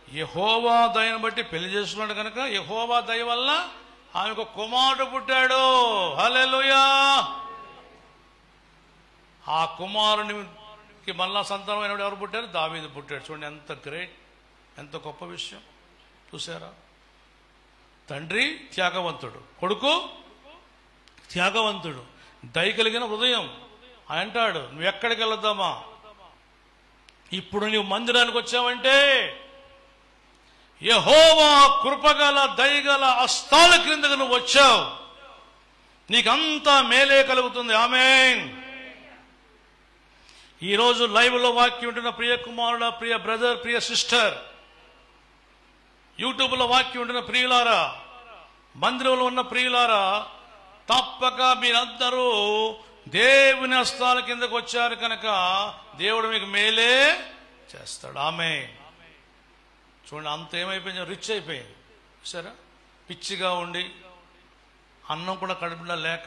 Speaker 2: యెహోవా దయను బట్టి పెళ్లి చేసుకున్నాడు కనుక యెహోవా దయ వల్ల ఆమెకు కుమారుడు పుట్టాడు. హల్లెలూయా. ఆ కుమారునికి మళ్ళా సంతానమైన ఎవరు పుట్టారు? దావీదు పుట్టాడు. చూడండి ఎంత గ్రేట్, ఎంత గొప్ప విషయం. చూసారా, తండ్రి త్యాగవంతుడు, కొడుకు త్యాగవంతుడు, దయ కలిగిన హృదయం. అంటాడు, నువ్వు ఎక్కడికి వెళ్దామా, ఇప్పుడు నువ్వు మందిరానికి వచ్చావంటే యెహోవా కృపగల దయగల హస్తాల క్రిందకు నువ్వు వచ్చావు, నీకంతా మేలే కలుగుతుంది. ఆమేన్. ఈరోజు లైవ్ లో వాక్యం ఉంటున్న ప్రియ కుమారుడ, ప్రియ బ్రదర్, ప్రియ సిస్టర్, యూట్యూబ్ లో వాక్యం ఉంటున్న ప్రియులారా, మందిరంలో ఉన్న ప్రియులారా, తప్పక మీరందరూ దేవుని హస్తాల కిందకు వచ్చారు కనుక దేవుడు మీకు మేలే చేస్తాడు. ఆమేన్. చూడండి, అంత ఏమైపోయింది, రిచ్ అయిపోయింది. సరే, పిచ్చిగా ఉండి అన్నం కూడా కడుపులో లేక,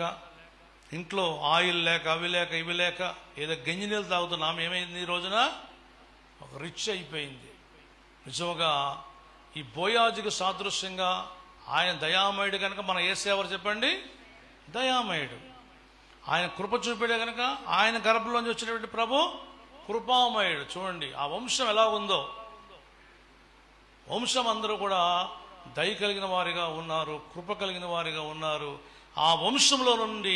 Speaker 2: ఇంట్లో ఆయిల్ లేక, అవి లేక, ఇవి లేక, ఏదో గంజి నీళ్ళు తాగుతున్నాం. ఏమైంది, ఈ రోజున ఒక రిచ్ అయిపోయింది. నిజంగా ఈ బోయాజుకు సాదృశ్యంగా ఆయన దయామయుడు కనుక మన యేసు ఎవరు చెప్పండి? దయామయుడు. ఆయన కృప చూపాడే కనుక ఆయన గర్భంలోంచి వచ్చినటువంటి ప్రభు కృపామయుడు. చూడండి ఆ వంశం ఎలా ఉందో. వంశం అందరూ కూడా దయ కలిగిన వారిగా ఉన్నారు, కృప కలిగిన వారిగా ఉన్నారు. ఆ వంశంలో నుండి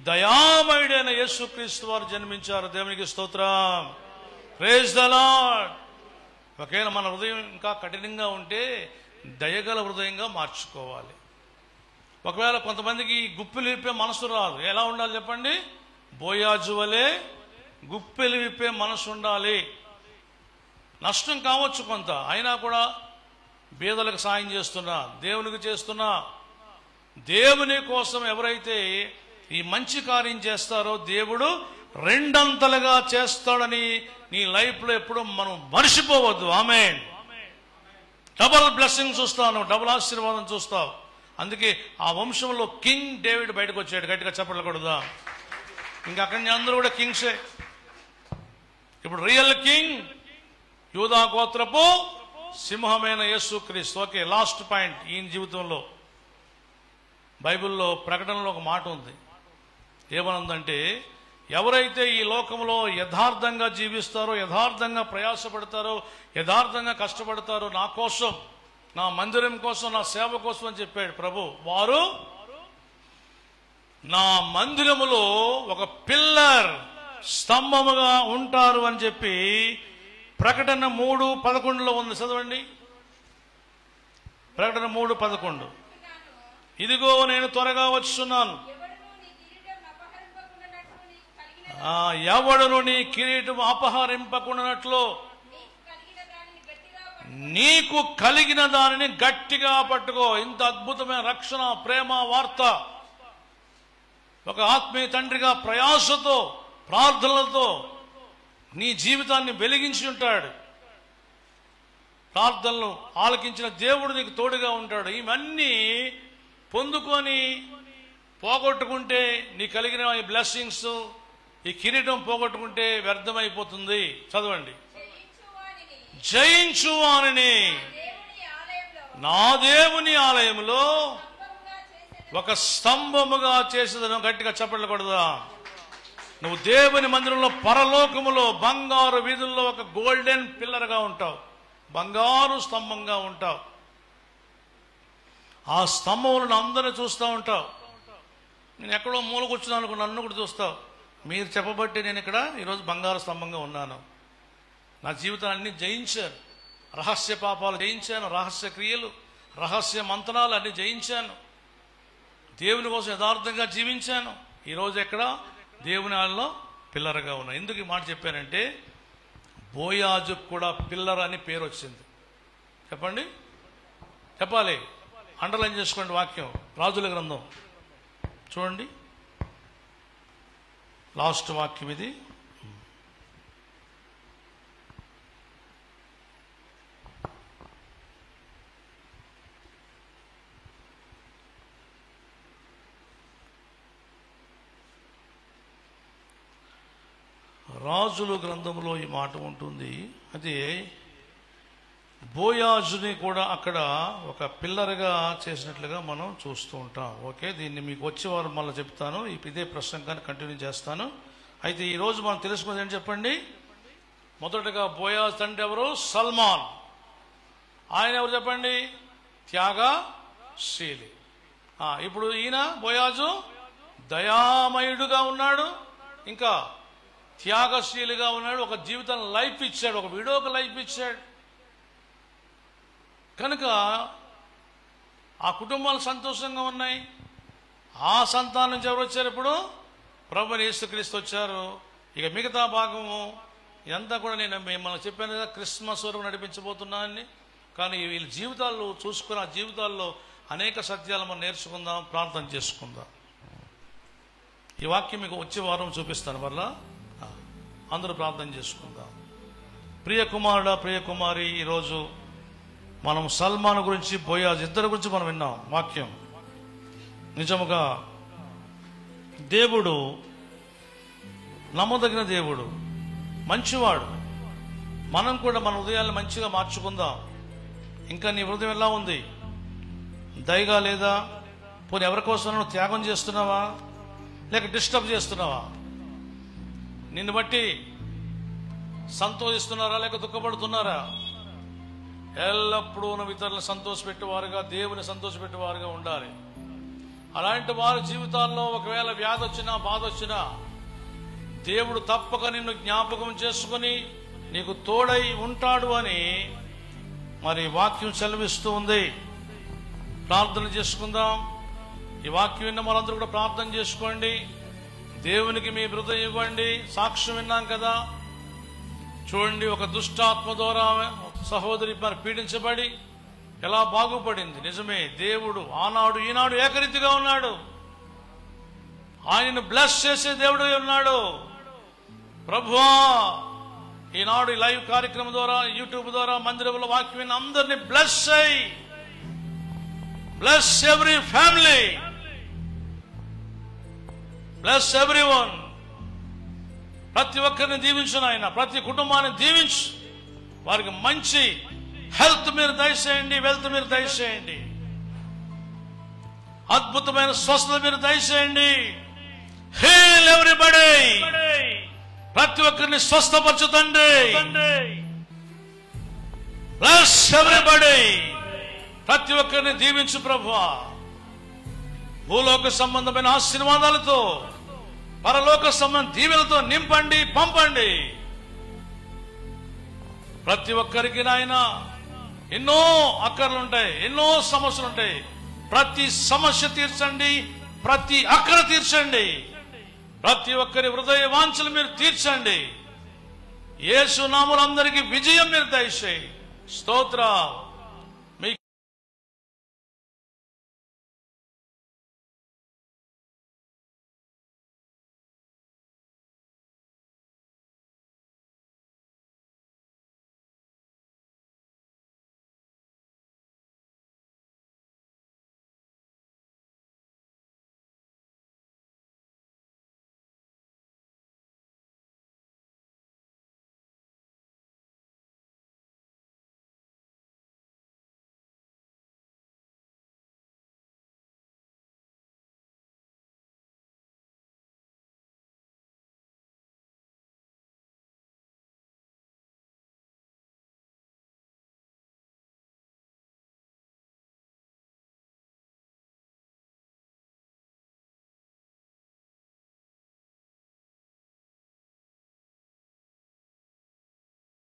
Speaker 2: దయామయుడైన యేసుక్రీస్తు వారు జన్మించారు. దేవునికి స్తోత్రం. Praise the Lord. ఒకవేళ మన హృదయం ఇంకా కఠినంగా ఉంటే దయగల హృదయంగా మార్చుకోవాలి. ఒకవేళ కొంతమందికి గుప్పెలు విప్పే మనసు రాదు, ఎలా ఉండాలి చెప్పండి? బోయాజు వలె గుప్పెలు విప్పే మనసు ఉండాలి. నష్టం కావచ్చు కొంత, అయినా కూడా బీదలకు సాయం చేస్తున్నా, దేవునికి చేస్తున్నా, దేవుని కోసం ఎవరైతే ఈ మంచి కార్యం చేస్తారో దేవుడు రెండంతలుగా చేస్తాడని నీ లైఫ్ లో ఎప్పుడు మనం మర్చిపోవద్దు. ఆమేన్. డబుల్ బ్లెస్సింగ్ చూస్తాను, డబుల్ ఆశీర్వాదం చూస్తావు. అందుకే ఆ వంశంలో కింగ్ డేవిడ్ బయటకు వచ్చాడు. గట్టిగా చెప్పకూడదా? ఇంకా అక్కడి నుంచి అందరూ కూడా కింగ్సే. ఇప్పుడు రియల్ కింగ్ యూదా గోత్రపు సింహమైన యేసుక్రీస్తు. ఓకే, లాస్ట్ పాయింట్ ఈయన జీవితంలో. బైబిల్లో ప్రకటనలో ఒక మాట ఉంది, ఏమనుందంటే, ఎవరైతే ఈ లోకంలో యథార్థంగా జీవిస్తారో, యథార్థంగా ప్రయాసపడతారో, యథార్థంగా కష్టపడతారో, నా కోసం, నా మందిరం కోసం, నా సేవ కోసం అని చెప్పాడు ప్రభు, వారు నా మందిరములో ఒక పిల్లర్, స్తంభముగా ఉంటారు అని చెప్పి ప్రకటన 3:11 ఉంది. చదవండి, ప్రకటన 3:11. ఇదిగో నేను త్వరగా వచ్చున్నాను, ఎవడును నీ కిరీటం అపహరింపకున్నట్లు నీకు కలిగిన దానిని గట్టిగా పట్టుకో. ఇంత అద్భుతమైన రక్షణ, ప్రేమ వార్త ఒక ఆత్మీయ తండ్రిగా ప్రయాసతో, ప్రార్థనలతో నీ జీవితాన్ని వెలిగించి ఉంటాడు. ప్రార్థనలు ఆలకించిన దేవుడు నీకు తోడుగా ఉంటాడు. ఇవన్నీ పొందుకొని పోగొట్టుకుంటే నీ కలిగిన ఈ బ్లెస్సింగ్స్, ఈ కిరీటం పోగొట్టుకుంటే వ్యర్థమైపోతుంది. చదవండి, జయించు వానిని నా దేవుని ఆలయంలో ఒక స్తంభముగా చేసేదను. గట్టిగా చప్పట్లు కొడదా. నువ్వు దేవుని మందిరంలో, పరలోకములో, బంగారు వీధుల్లో ఒక గోల్డెన్ పిల్లర్గా ఉంటావు, బంగారు స్తంభంగా ఉంటావు. ఆ స్తంభంలో అందరినీ చూస్తూ ఉంటావు. నేను ఎక్కడో మూల కూర్చున్నాను, నన్ను కూడా చూస్తావు. మీరు చెప్పబట్టి నేను ఇక్కడ ఈరోజు బంగారు స్తంభంగా ఉన్నాను. నా జీవితాన్ని జయించాను. రహస్య పాపాలు జయించాను, రహస్య క్రియలు, రహస్య మంత్రాలు అన్ని జయించాను. దేవుని కోసం యథార్థంగా జీవించాను. ఈరోజు ఎక్కడ దేవుని ఆలలో పిల్లరగా ఉన్నాను. ఎందుకు ఈ మాట చెప్పానంటే బోయాజుకు కూడా పిల్లర్ అని పేరు వచ్చింది. చెప్పండి, చెప్పాలి, అండర్లైన్ చేసుకోండి వాక్యం. రాజుల గ్రంథం చూడండి, లాస్ట్ వాక్యం ఇది. రాజుల గ్రంథంలో ఈ మాట ఉంటుంది. అదే బోయాజుని కూడా అక్కడ ఒక పిల్లర్గా చేసినట్లుగా మనం చూస్తూ ఉంటాం. ఓకే, దీన్ని మీకు వచ్చేవారు మళ్ళీ చెప్తాను. ఇదే ప్రసంగాన్ని కంటిన్యూ చేస్తాను. అయితే ఈరోజు మనం తెలుసుకున్నది ఏంటి చెప్పండి. మొదటగా బోయాజు తండ్రి ఎవరు? సల్మాన్. ఆయన ఎవరు చెప్పండి? త్యాగశీలి. ఇప్పుడు ఈయన బోయాజు దయామయుడుగా ఉన్నాడు, ఇంకా త్యాగశీలిగా ఉన్నాడు. ఒక జీవితం లైఫ్ ఇచ్చాడు, ఒక విడోకి లైఫ్ ఇచ్చాడు. కనుక ఆ కుటుంబాలు సంతోషంగా ఉన్నాయి. ఆ సంతానం నుంచి ఎవరు వచ్చారు? ఇప్పుడు ప్రభువైన యేసుక్రీస్తు వచ్చారు. ఇక మిగతా భాగము ఇదంతా కూడా నేను మిమ్మల్ని చెప్పాను కదా, క్రిస్మస్ వరకు నడిపించబోతున్నానని. కానీ వీళ్ళ జీవితాల్లో చూసుకుని ఆ జీవితాల్లో అనేక సత్యాలు మనం నేర్చుకుందాం, ప్రార్థన చేసుకుందాం. ఈ వాక్యం మీకు వచ్చే వారం చూపిస్తాను. మరలా అందరూ ప్రార్థన చేసుకుందాం. ప్రియ కుమారుడా, ప్రియ కుమారి, ఈరోజు మనం సల్మాన్ గురించి, బోయాజ్ ఇద్దరి గురించి మనం విన్నాం వాక్యం. నిజముగా దేవుడు నమ్మదగిన దేవుడు, మంచివాడు. మనం కూడా మన హృదయాన్ని మంచిగా మార్చుకుందాం. ఇంకా నీ హృదయం ఎలా ఉంది? దయగా లేదా? పోనీ ఎవరి కోసం నువ్వు త్యాగం చేస్తున్నావా, లేక డిస్టర్బ్ చేస్తున్నావా? నిన్ను బట్టి సంతోషిస్తున్నారా లేక దుఃఖపడుతున్నారా? ఎల్లప్పుడూ నువ్వు ఇతరులను సంతోషపెట్టేవారుగా, దేవుని సంతోషపెట్టేవారుగా ఉండాలి. అలాంటి వారి జీవితాల్లో ఒకవేళ వ్యాధి వచ్చినా, బాధ వచ్చినా దేవుడు తప్పక నిన్ను జ్ఞాపకం చేసుకుని నీకు తోడై ఉంటాడు అని మరి వాక్యం సెలవిస్తూ ఉంది. ప్రార్థన చేసుకుందాం. ఈ వాక్యం విన్న మనందరూ కూడా ప్రార్థన చేసుకోండి. దేవునికి మీ హృదయం ఇవ్వండి. సాక్ష్యం విన్నాం కదా, చూడండి, ఒక దుష్టాత్మ ద్వారా సహోదరి మరి పీడించబడి ఎలా బాగుపడింది. నిజమే, దేవుడు ఆనాడు ఈనాడు ఏకరీతిగా ఉన్నాడు. ఆయనను బ్లెస్ చేసే దేవుడు ఉన్నాడు. ప్రభువా, ఈనాడు ఈ లైవ్ కార్యక్రమం ద్వారా, యూట్యూబ్ ద్వారా, మందిరంలో వాక్యం విన్న అందరినీ బ్లెస్ చేయి. Bless every family, bless everyone. ప్రతి ఒక్కరిని దీవించు నాయన, ప్రతి కుటుంబాన్ని దీవించు. వారికి మంచి హెల్త్ మీరు దయచేయండి, వెల్త్ మీరు దయచేయండి, అద్భుతమైన స్వస్థత మీరు దయచేయండి. హీల్ ఎవ్రీబడీ, ప్రతి ఒక్కరిని స్వస్థపరచు తండ్రి. బ్లెస్ ఎవ్రీబడీ, ప్రతి ఒక్కరిని దీవించు ప్రభువా. భూలోక సంబంధమైన ఆశీర్వాదాలతో, పరలోక సంబంధ దీవెలతో నింపండి, పంపండి. ప్రతి ఒక్కరికి నాయన ఎన్నో అక్కర్లుంటాయి, ఎన్నో సమస్యలుంటాయి. ప్రతి సమస్య తీర్చండి, ప్రతి అక్కర తీర్చండి. ప్రతి ఒక్కరి హృదయ వాంఛలు మీరు తీర్చండి. యేసు నామములో అందరికీ విజయం మీరు దయచేయండి. స్తోత్రం.